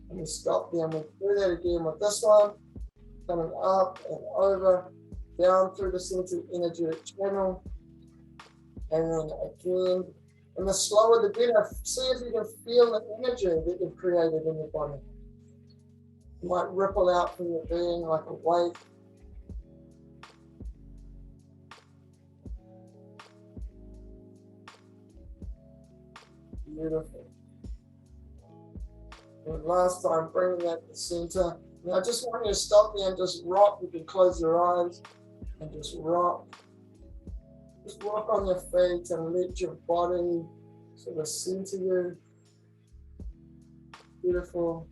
and we stop there and we do that again with this one, coming up and over, down through the center energetic channel, and then again. And the slower the better. See if you can feel the energy that you've created in your body. It might ripple out from your being like a wave. Beautiful. And last time, bringing that to the center. Now, I just want you to stop there and just rock. You can close your eyes and just rock. Just rock on your feet and let your body sort of center you. Beautiful.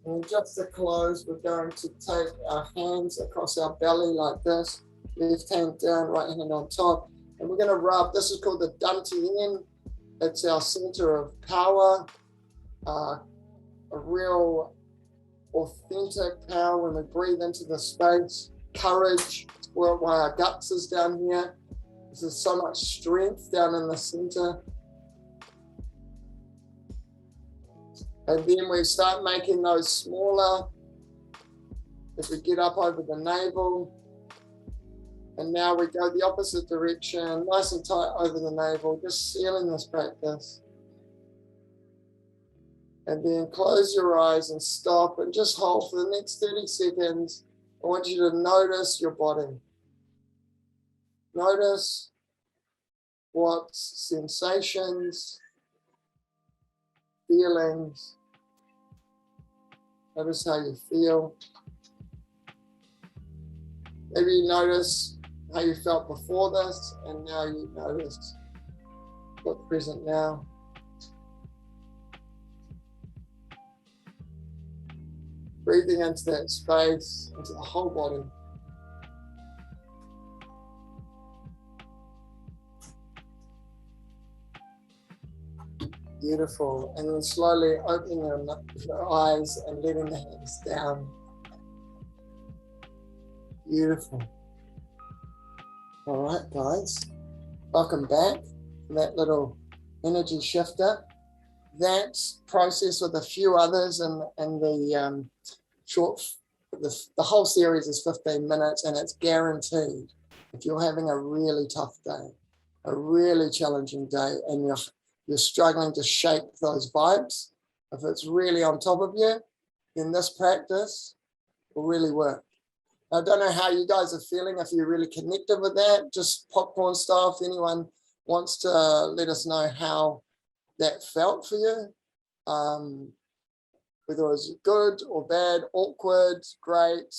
And just to close, we're going to take our hands across our belly like this. Left hand down, right hand on top. And we're going to rub, this is called the dantian. It's our center of power, a real authentic power when we breathe into the space. Courage, why our guts is down here. There's so much strength down in the center. And then we start making those smaller as we get up over the navel. And now we go the opposite direction, nice and tight over the navel, just sealing this practice. And then close your eyes and stop and just hold for the next 30 seconds. I want you to notice your body. Notice what sensations, feelings, notice how you feel. Maybe you notice how you felt before this, and now you notice what's present now. Breathing into that space, into the whole body. Beautiful. And then slowly opening your eyes and letting the hands down. Beautiful. All right, guys. Welcome back from that little energy shifter. That process with a few others and the the whole series is 15 minutes, and it's guaranteed. If you're having a really tough day, a really challenging day, and you're struggling to shake those vibes, if it's really on top of you, then this practice will really work. I don't know how you guys are feeling, if you're really connected with that, just popcorn style, if anyone wants to let us know how that felt for you. Whether it was good or bad, awkward, great,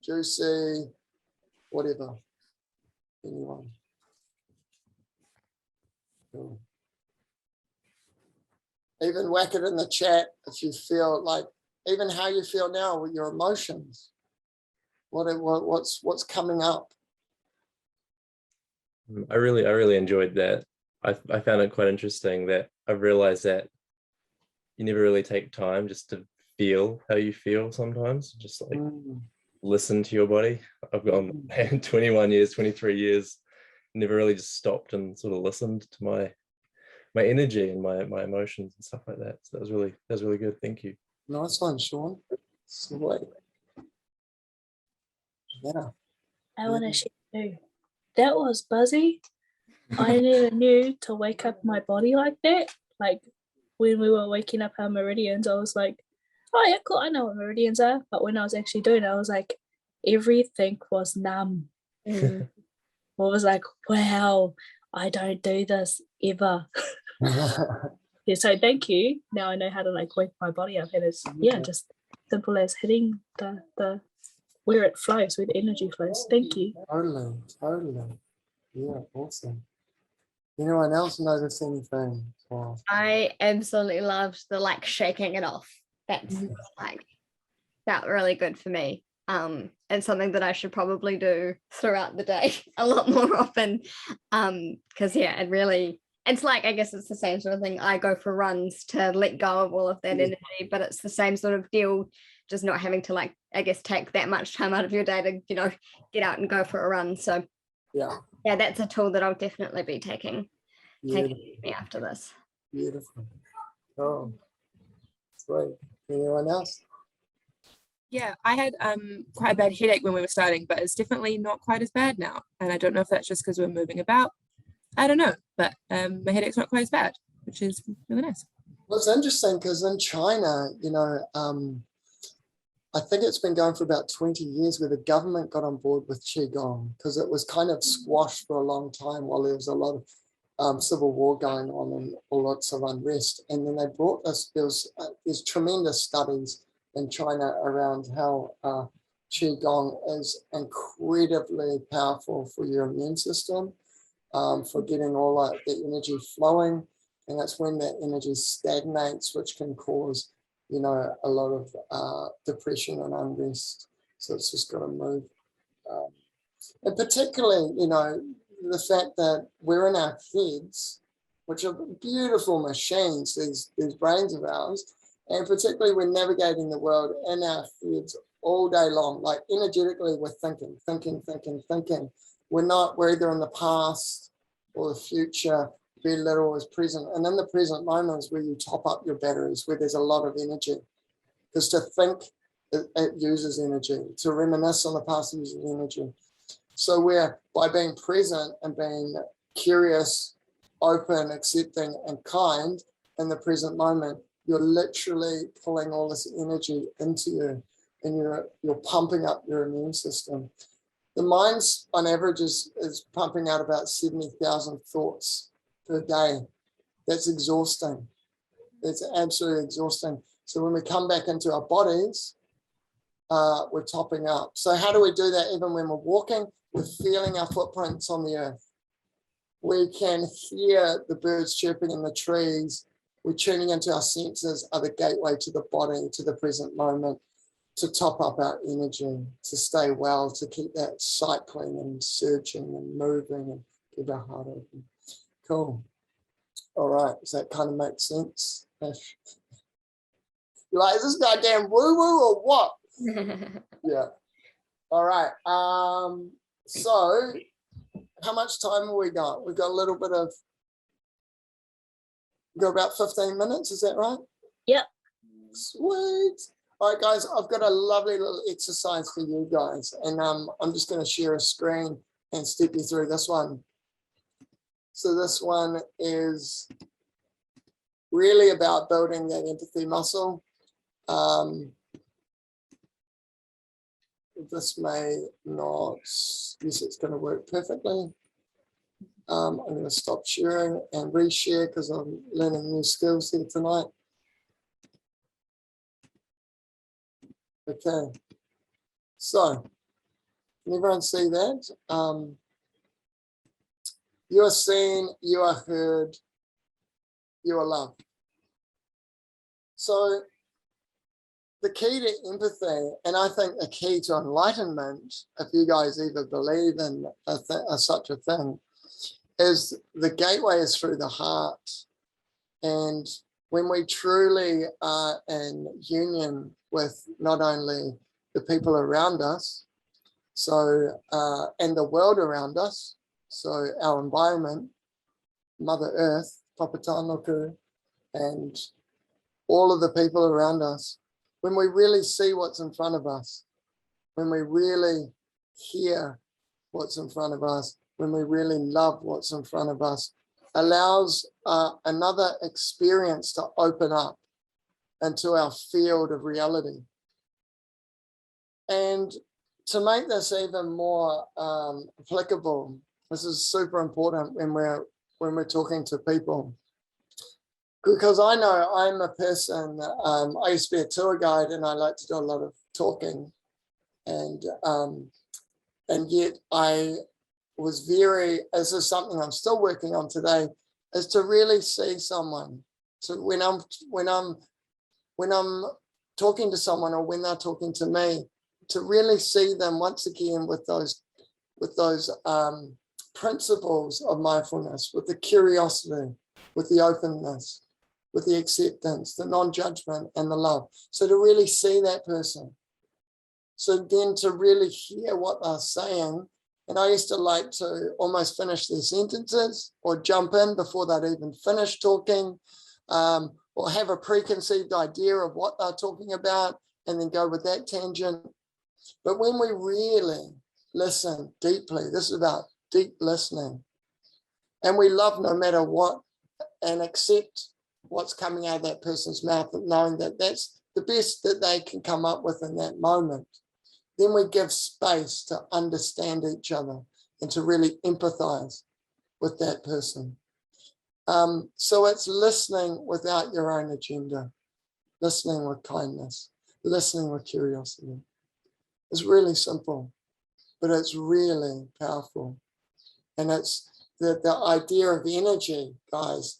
juicy, whatever. Anyone. Cool. Even whack it in the chat if you feel like, even how you feel now with your emotions. What's coming up? I really enjoyed that. I found it quite interesting that I realized that you never really take time just to feel how you feel sometimes, just like listen to your body. I've gone 21 years, 23 years, never really just stopped and sort of listened to my energy and my emotions and stuff like that. So that was really good. Thank you. Nice one, Sean. Sweet. Yeah. I want to share too. that was buzzy. I never knew to wake up my body like that. Like when we were waking up our meridians, I was like, oh yeah, cool, I know what meridians are. But when I was actually doing it, I was like, everything was numb. I was like, wow, I don't do this ever. Yeah, so thank you. Now I know how to like wake my body up, and it's just simple as hitting the where it flows, where the energy flows. Thank you. Totally. Yeah, awesome. Anyone else notice anything? Wow. I absolutely loved the like shaking it off. That's like felt really good for me. And something that I should probably do throughout the day a lot more often. Because it really, it's like, I guess it's the same sort of thing. I go for runs to let go of all of that energy, but it's the same sort of deal, just not having to like, I guess, take that much time out of your day to, get out and go for a run. So yeah, that's a tool that I'll definitely be taking with me after this. Beautiful. Oh, great. Anyone else? Yeah, I had quite a bad headache when we were starting, but it's definitely not quite as bad now. And I don't know if that's just because we're moving about. I don't know, but my headache's not quite as bad, which is really nice. Well, it's interesting because in China, I think it's been going for about 20 years where the government got on board with Qigong because it was kind of squashed for a long time while there was a lot of civil war going on and lots of unrest. And then they brought us, there's tremendous studies in China around how Qigong is incredibly powerful for your immune system, for getting all the energy flowing. And that's when that energy stagnates, which can cause, a lot of depression and unrest. So it's just got to move. And particularly, the fact that we're in our heads, which are beautiful machines, these brains of ours, and particularly we're navigating the world in our heads all day long, like energetically we're thinking. We're either in the past or the future, very little is present. And in the present moment is where you top up your batteries, where there's a lot of energy. Because to think, it uses energy. To reminisce on the past uses energy. So by being present and being curious, open, accepting, and kind in the present moment, you're literally pulling all this energy into you, and you're pumping up your immune system. The mind's on average is pumping out about 70,000 thoughts per day. That's exhausting. It's absolutely exhausting. So when we come back into our bodies, we're topping up. So how do we do that even when we're walking? We're feeling our footprints on the earth. We can hear the birds chirping in the trees. We're tuning into our senses are the gateway to the body, to the present moment, to top up our energy, to stay well, to keep that cycling and surging and moving and keep our heart open. Cool. All right. Does that kind of make sense? You're like, is this goddamn woo-woo or what? Yeah. All right. So how much time have we got? We've got a little bit of, we've got about 15 minutes. Is that right? Yep. Sweet. All right, guys, I've got a lovely little exercise for you guys. And I'm just going to share a screen and step you through this one. So this one is really about building that empathy muscle. This may not, yes, it's going to work perfectly. I'm going to stop sharing and reshare because I'm learning new skills here tonight. Okay, so can everyone see that? You are seen, you are heard, you are loved. So the key to empathy, and I think the key to enlightenment, if you guys either believe in such a thing, is the gateway is through the heart. And when we truly are in union with not only the people around us, so and the world around us, so our environment, Mother Earth, Papatanoku, and all of the people around us, when we really see what's in front of us, when we really hear what's in front of us, when we really love what's in front of us, allows another experience to open up into our field of reality. And to make this even more applicable, this is super important when we're talking to people. Because I know I'm a person, I used to be a tour guide and I like to do a lot of talking. And yet I was this is something I'm still working on today, is to really see someone. So when I'm talking to someone or when they're talking to me, to really see them once again with those principles of mindfulness, with the curiosity, with the openness, with the acceptance, the non-judgment and the love. So to really see that person. So then to really hear what they're saying. And I used to like to almost finish their sentences or jump in before they'd even finish talking, or have a preconceived idea of what they're talking about and then go with that tangent. But when we really listen deeply, this is about deep listening, and we love no matter what and accept what's coming out of that person's mouth, and knowing that that's the best that they can come up with in that moment, then we give space to understand each other and to really empathize with that person. So it's listening without your own agenda, listening with kindness, listening with curiosity. It's really simple, but it's really powerful. And it's the idea of energy, guys,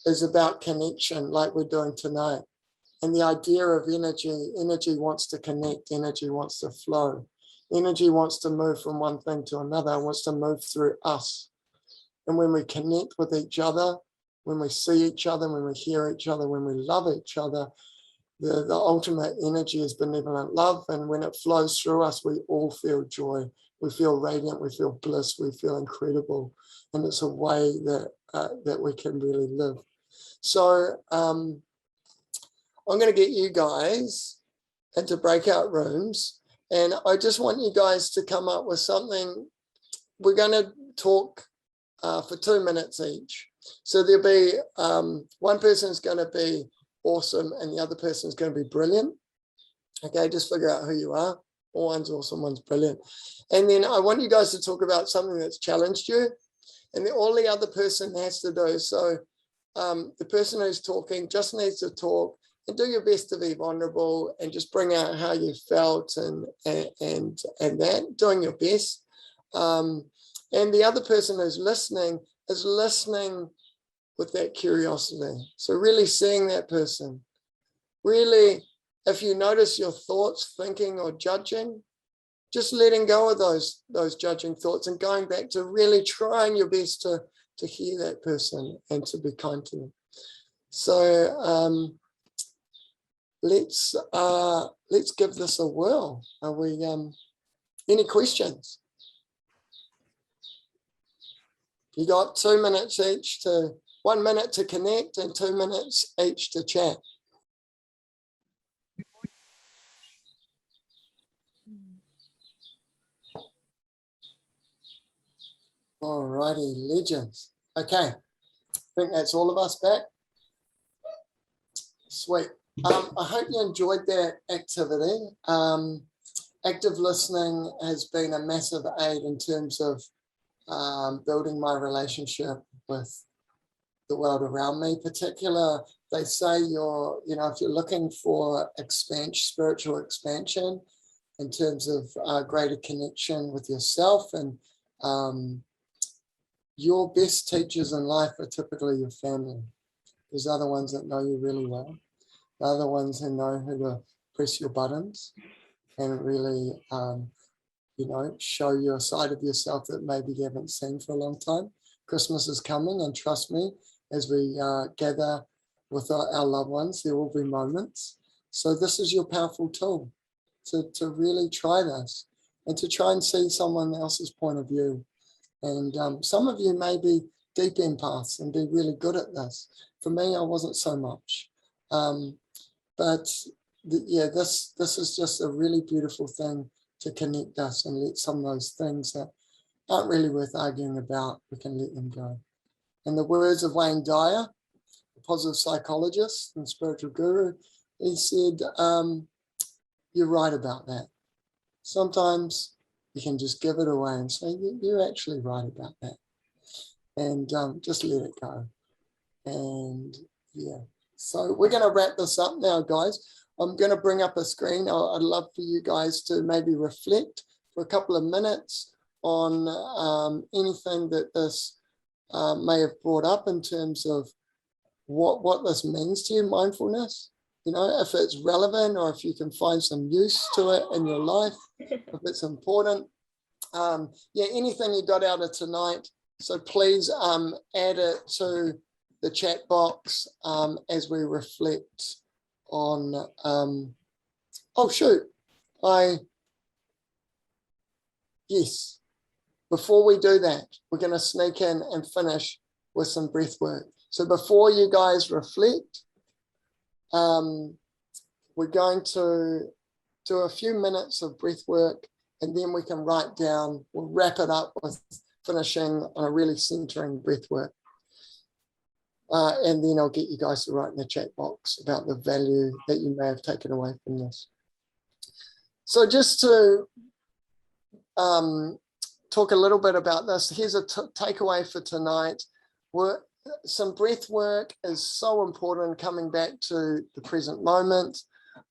is about connection like we're doing tonight. And the idea of energy wants to connect, energy wants to flow. Energy wants to move from one thing to another, wants to move through us. And when we connect with each other, when we see each other, when we hear each other, when we love each other, the ultimate energy is benevolent love. And when it flows through us, we all feel joy. We feel radiant, we feel bliss, we feel incredible. And it's a way that we can really live. So I'm going to get you guys into breakout rooms. And I just want you guys to come up with something. We're going to talk for 2 minutes each. So there'll be one person's going to be awesome and the other person's going to be brilliant. Okay, just figure out who you are. One's awesome, one's brilliant. And then I want you guys to talk about something that's challenged you. And then all the other person has to do. So the person who's talking just needs to talk and do your best to be vulnerable and just bring out how you felt and that, doing your best. And the other person who's listening is listening with that curiosity. So really seeing that person. Really, if you notice your thoughts, thinking or judging, just letting go of those judging thoughts and going back to really trying your best to hear that person and to be kind to them. So let's give this a whirl. Are we any questions? You got 2 minutes each 1 minute to connect and 2 minutes each to chat. Alrighty, legends. Okay, I think that's all of us back. Sweet. I hope you enjoyed that activity. Active listening has been a massive aid in terms of building my relationship with the world around me. They say if you're looking for spiritual expansion in terms of greater connection with yourself, and your best teachers in life are typically your family. There's other ones that know you really well. The other ones who know who to press your buttons and really, show you a side of yourself that maybe you haven't seen for a long time. Christmas is coming, and trust me, as we gather with our loved ones, there will be moments. So this is your powerful tool to really try this and to try and see someone else's point of view. And some of you may be deep empaths and be really good at this. For me, I wasn't so much. This is just a really beautiful thing to connect us and let some of those things that aren't really worth arguing about. We can let them go. In the words of Wayne Dyer, a positive psychologist and spiritual guru, he said, you're right about that. Sometimes you can just give it away and say, you're actually right about that. And just let it go. And yeah, so we're going to wrap this up now, guys. I'm going to bring up a screen. I'd love for you guys to maybe reflect for a couple of minutes on anything that this may have brought up in terms of what this means to you, mindfulness. You know, if it's relevant or if you can find some use to it in your life, if it's important. Yeah, anything you got out of tonight. So please add it to the chat box as we reflect on, oh shoot, yes, before we do that, we're going to sneak in and finish with some breath work. So before you guys reflect, we're going to do a few minutes of breath work, and then we can write down, we'll wrap it up with finishing on a really centering breath work. And then I'll get you guys to write in the chat box about the value that you may have taken away from this. So just to talk a little bit about this, here's a takeaway for tonight. Some breath work is so important, coming back to the present moment.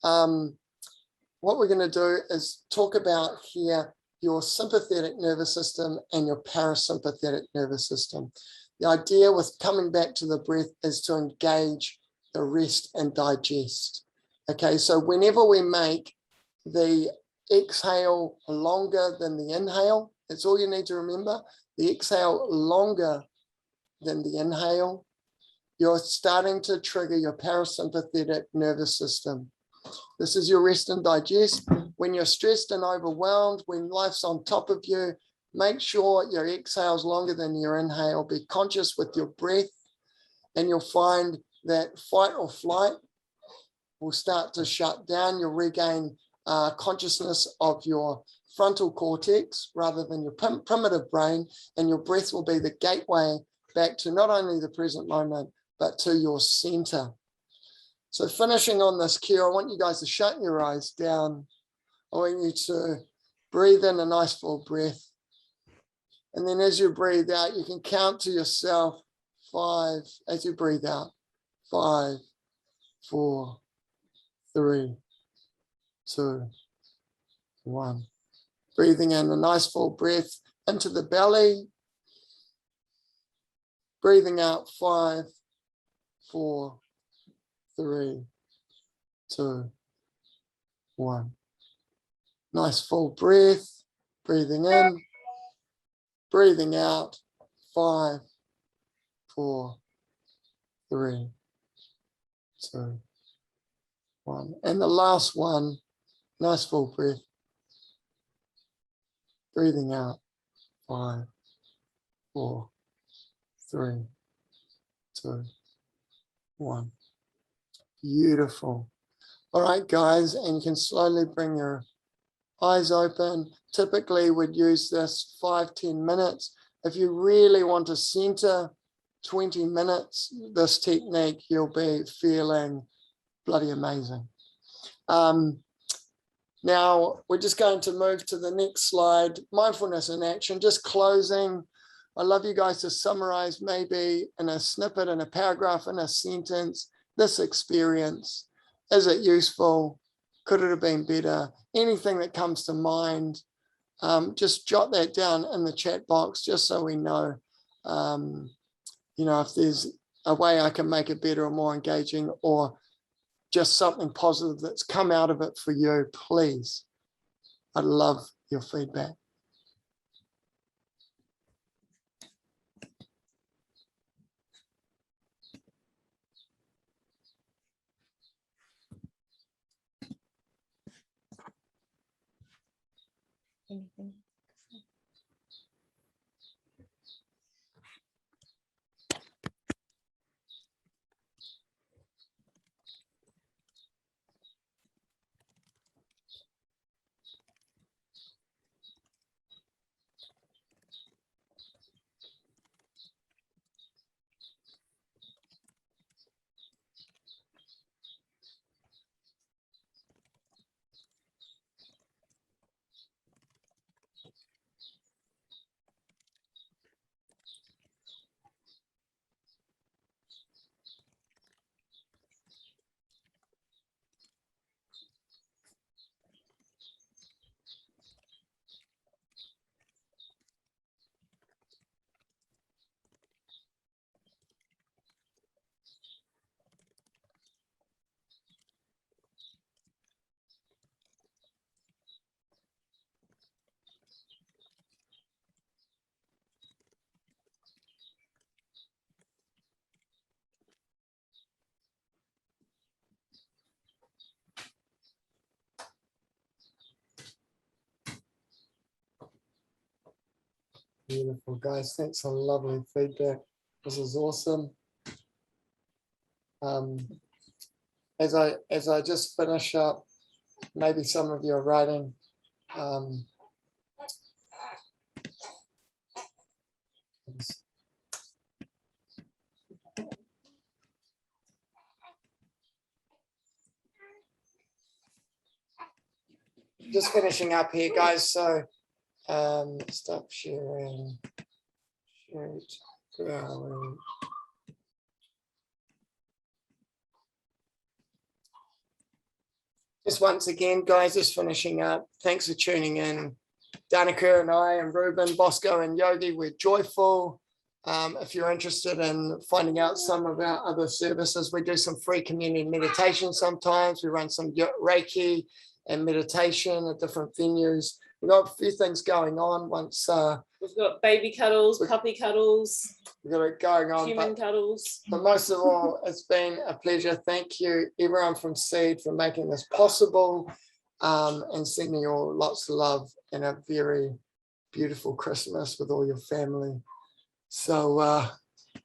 What we're going to do is talk about here your sympathetic nervous system and your parasympathetic nervous system. The idea with coming back to the breath is to engage the rest and digest. Okay, so whenever we make the exhale longer than the inhale, that's all you need to remember. The exhale longer than the inhale, you're starting to trigger your parasympathetic nervous system. This is your rest and digest. When you're stressed and overwhelmed, when life's on top of you, make sure your exhale is longer than your inhale. Be conscious with your breath, and you'll find that fight or flight will start to shut down. You'll regain consciousness of your frontal cortex rather than your primitive brain, and your breath will be the gateway back to not only the present moment, but to your center. So finishing on this cue, I want you guys to shut your eyes down. I want you to breathe in a nice full breath. And then as you breathe out, you can count to yourself 5 as you breathe out. 5, 4, 3, 2, 1. Breathing in a nice full breath into the belly. Breathing out 5, 4, 3, 2, 1. Nice full breath. Breathing in. Breathing out 5, 4, 3, 2, 1. And the last one, nice full breath. Breathing out 5, 4, 3, 2, 1. Beautiful. All right, guys, and you can slowly bring your eyes open. Typically, we'd use this 5-10 minutes. If you really want to center 20 minutes, this technique, you'll be feeling bloody amazing. Now, we're just going to move to the next slide, mindfulness in action, just closing. I'd love you guys to summarize maybe in a snippet, in a paragraph, in a sentence, this experience. Is it useful? Could it have been better? Anything that comes to mind, just jot that down in the chat box, just so we know, you know, if there's a way I can make it better or more engaging, or just something positive that's come out of it for you, please. I'd love your feedback. Anything? Beautiful, guys. Thanks for lovely feedback. This is awesome. As I just finish up, maybe some of you are writing. Just finishing up here, guys. So stop sharing. Growing. Just once again, guys, just finishing up. Thanks for tuning in. Danica and I and Ruben, Bosco and Yogi, we're joyful. If you're interested in finding out some of our other services, we do some free community meditation sometimes. We run some Reiki and meditation at different venues. We've got a few things going on. We've got baby cuddles, puppy cuddles, we've got it going on. human cuddles. But most of all, it's been a pleasure. Thank you, everyone from Seed, for making this possible, and sending you all lots of love and a very beautiful Christmas with all your family. So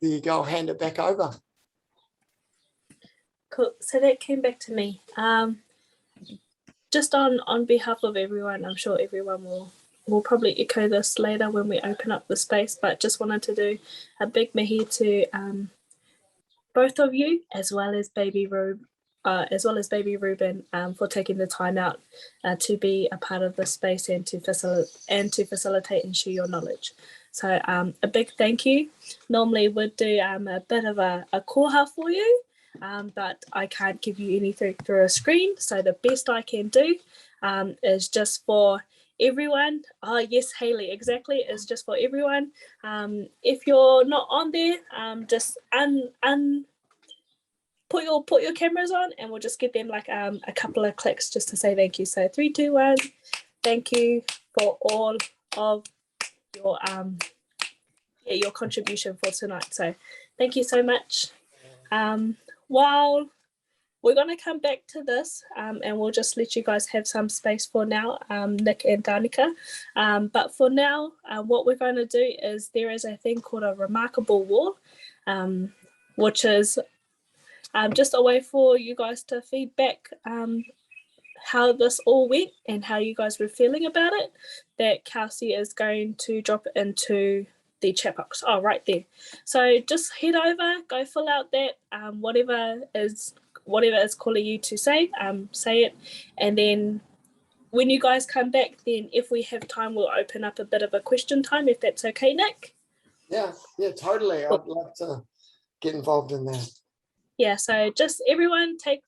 there you go. I'll hand it back over. Cool. So that came back to me. Just on behalf of everyone, I'm sure everyone will probably echo this later when we open up the space, but just wanted to do a big mihi to both of you, as well as baby Ruben, for taking the time out to be a part of the space and to facilitate and share your knowledge. So a big thank you. Normally we'd do a bit of a koha for you, but I can't give you anything through a screen. So the best I can do is just for everyone. Oh yes, Hayley, exactly, is just for everyone. If you're not on there, just put your cameras on, and we'll just give them like a couple of clicks just to say thank you. So 3, 2, 1. Thank you for all of your contribution for tonight. So thank you so much. While we're going to come back to this, and we'll just let you guys have some space for now, Nick and Danica. But for now, what we're going to do is there is a thing called a remarkable wall, which is just a way for you guys to feedback how this all went and how you guys were feeling about it, that Kelsey is going to drop into the chat box. Oh, right there. So just head over, go fill out that, whatever is calling you to say it. And then when you guys come back, then if we have time, we'll open up a bit of a question time, if that's okay, Nick. Yeah, totally. I'd love to get involved in that. Yeah, so just everyone take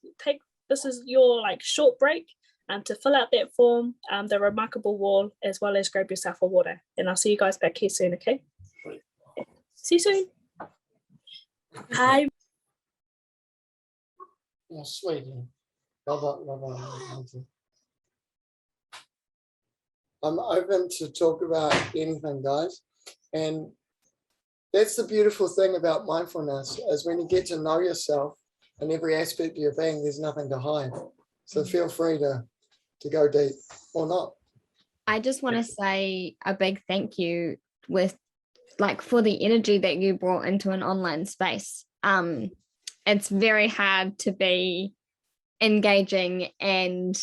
this is your like short break to fill out that form, the remarkable wall, as well as grab yourself a water. And I'll see you guys back here soon, okay? See you soon. Hi. Oh, sweetie. Love it. I'm open to talk about anything, guys. And that's the beautiful thing about mindfulness, is when you get to know yourself in every aspect of your being, there's nothing to hide. So feel free to go deep or not. I just want to say a big thank you for the energy that you brought into an online space. It's very hard to be engaging and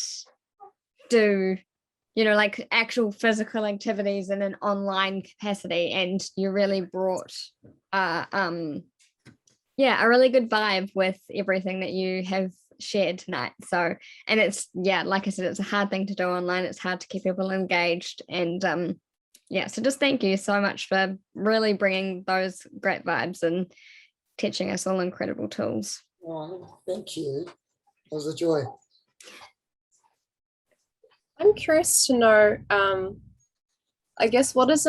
do, like actual physical activities in an online capacity, and you really brought a really good vibe with everything that you have shared tonight. So, and it's, like I said, it's a hard thing to do online. It's hard to keep people engaged, and so just thank you so much for really bringing those great vibes and teaching us all incredible tools. Oh, thank you. It was a joy. I'm curious to know, I guess, what is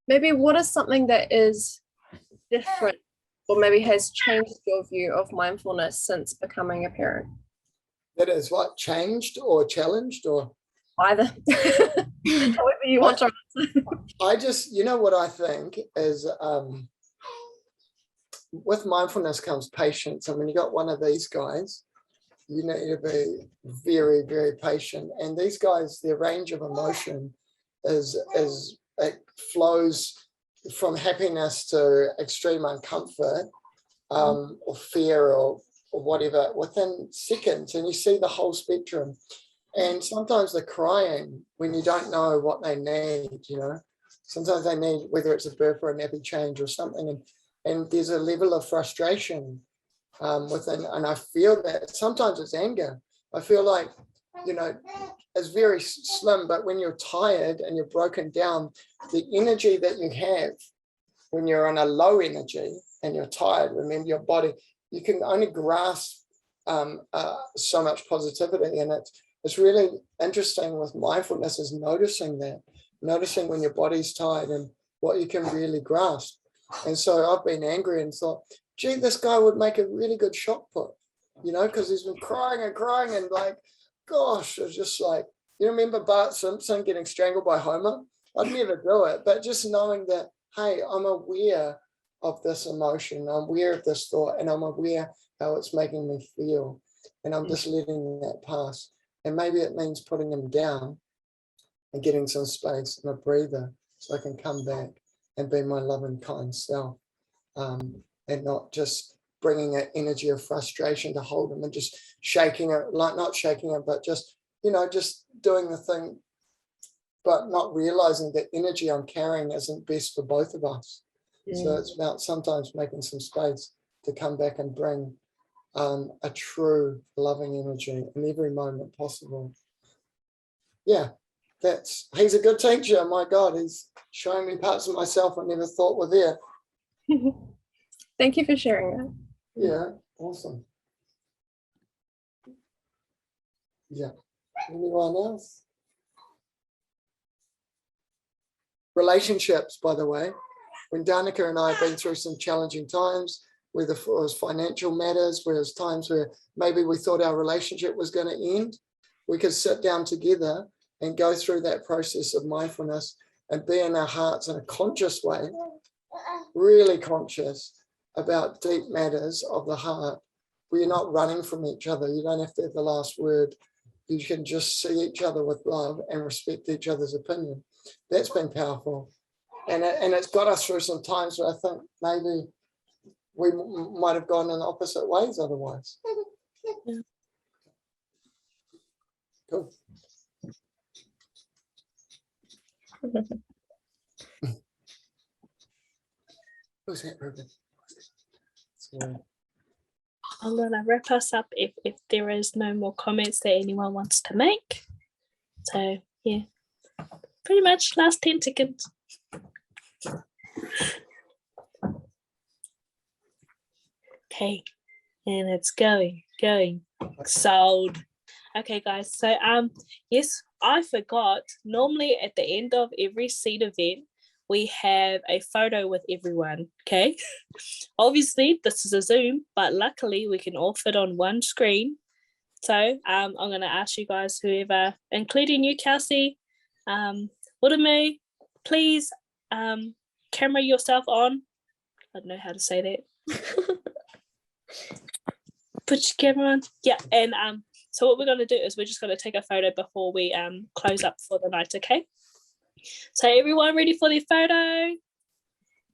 maybe what is something that is different, or maybe has changed your view of mindfulness since becoming a parent? That is what, changed or challenged, or either? However you want to answer. I just, what I think is, with mindfulness comes patience. I mean, you got one of these guys, you need to be very, very patient. And these guys, their range of emotion it flows from happiness to extreme uncomfort, or fear, or whatever, within seconds, and you see the whole spectrum. And sometimes they're crying when you don't know what they need, you know. Sometimes they need, whether it's a burp or a nappy change or something, and there's a level of frustration within, and I feel that. Sometimes it's anger. I feel like, you know, it's very slim, but when you're tired and you're broken down, the energy that you have when you're on a low energy and you're tired, remember your body, you can only grasp so much positivity. And it's really interesting with mindfulness is noticing when your body's tired and what you can really grasp. And so I've been angry and thought, gee, this guy would make a really good shot put, you know, because he's been crying and like, gosh, it's just like, you remember Bart Simpson getting strangled by Homer? I'd never do it, but just knowing that, hey, I'm aware of this emotion, I'm aware of this thought, and I'm aware how it's making me feel, and I'm just letting that pass. And maybe it means putting him down and getting some space and a breather so I can come back and be my loving, kind self, and not just bringing an energy of frustration to hold him and just shaking it, like not shaking it, but just, you know, just doing the thing, but not realizing that energy I'm carrying isn't best for both of us. So it's about sometimes making some space to come back and bring a true loving energy in every moment possible. Yeah, he's a good teacher. My God, he's showing me parts of myself I never thought were there. Thank you for sharing that. Yeah, awesome. Yeah, anyone else? Relationships, by the way, when Danica and I have been through some challenging times, whether it was financial matters, where there's times where maybe we thought our relationship was going to end, we could sit down together and go through that process of mindfulness and be in our hearts in a conscious way, really conscious about deep matters of the heart, where you're not running from each other. You don't have to have the last word. You can just see each other with love and respect each other's opinion. That's been powerful. And it's got us through some times where I think maybe we might have gone in opposite ways otherwise. Yeah. Cool. Who's that, Ruben? I'm going to wrap us up if there is no more comments that anyone wants to make. So, yeah, pretty much last 10 seconds. Okay, and it's going, sold. Okay, guys, so yes, I forgot, normally at the end of every seed event, we have a photo with everyone, okay? Obviously, this is a Zoom, but luckily we can all fit on one screen. So I'm going to ask you guys, whoever, including you, Kelsey, Wurame, please camera yourself on. I don't know how to say that. Put your camera on. Yeah, and so what we're going to do is we're just going to take a photo before we close up for the night, okay? So everyone ready for their photo?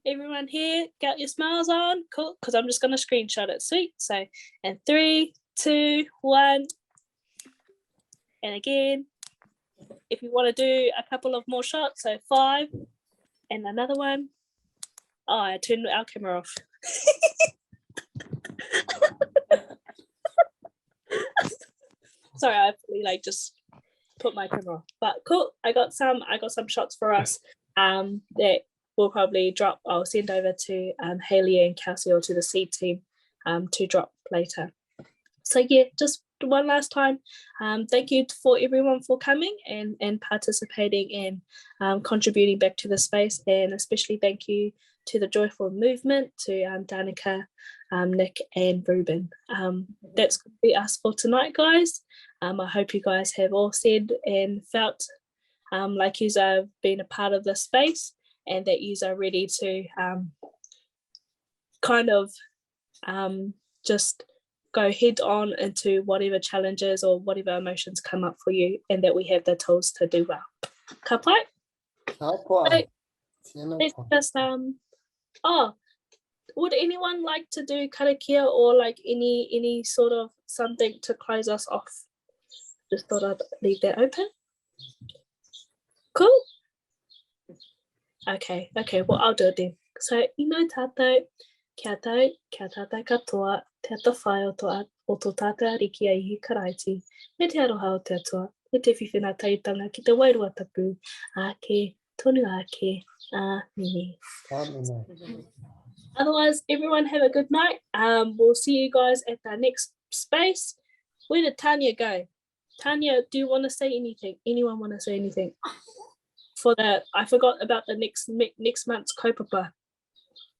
Everyone here, got your smiles on? Cool, because I'm just going to screenshot it. Sweet. So, and 3, 2, 1. And again, if you want to do a couple of more shots, so 5 and another one. Oh, I turned our camera off. Sorry, I like just put my camera off. But cool, I got some shots for us that we'll probably drop. I'll send over to Hayley and Kelsey, or to the seed team to drop later. So yeah, just one last time, thank you for everyone for coming and participating and contributing back to the space, and especially thank you to the Joyful Movement, to Danica, Nick and Ruben. That's going to be us for tonight, guys. I hope you guys have all said and felt like you have been a part of this space, and that you are ready to kind of just go head on into whatever challenges or whatever emotions come up for you, and that we have the tools to do well. Ka pai? Kapua. Let's just would anyone like to do karakia or like any sort of something to close us off? Just thought I'd leave that open. Cool. Okay, well I'll do it then. So ino tātou, kia tātou katoa, te ata whai o tō tātou ariki a ihi karaiti, me te aroha o te atua, me te whiwhina taitanga ki te wairua tapu, ake, tonu ake, nini. Otherwise, everyone have a good night. We'll see you guys at the next space. Where did Tanya go? Tanya, do you want to say anything? Anyone want to say anything? I forgot about the next month's kaupapa.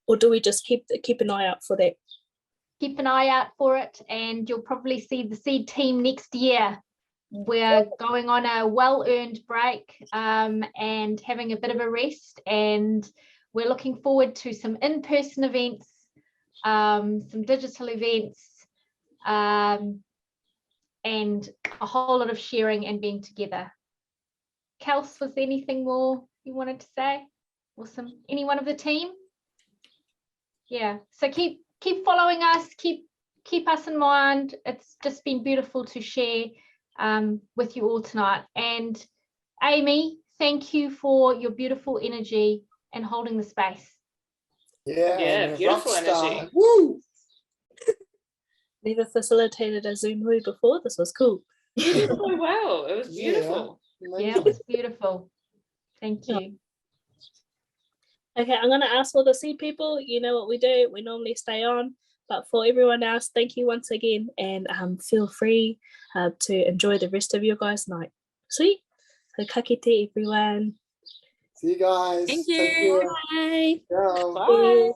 Or do we just keep an eye out for that? Keep an eye out for it, and you'll probably see the seed team next year. We're going on a well-earned break and having a bit of a rest, and we're looking forward to some in-person events, some digital events, and a whole lot of sharing and being together. Kels, was there anything more you wanted to say? Awesome. Anyone of the team? Yeah, so keep following us, keep us in mind. It's just been beautiful to share with you all tonight. And Amy, thank you for your beautiful energy and holding the space. Yeah, beautiful energy. Woo! Never facilitated a Zoom hui before. This was cool. You did so well. It was beautiful. Yeah, it was beautiful. Thank you. Okay, I'm going to ask all the seed people, you know what we do, we normally stay on, but for everyone else, thank you once again, and feel free to enjoy the rest of your guys' night. Sweet. So ka kite everyone. See you guys. Thank you. Bye. Ciao. Bye.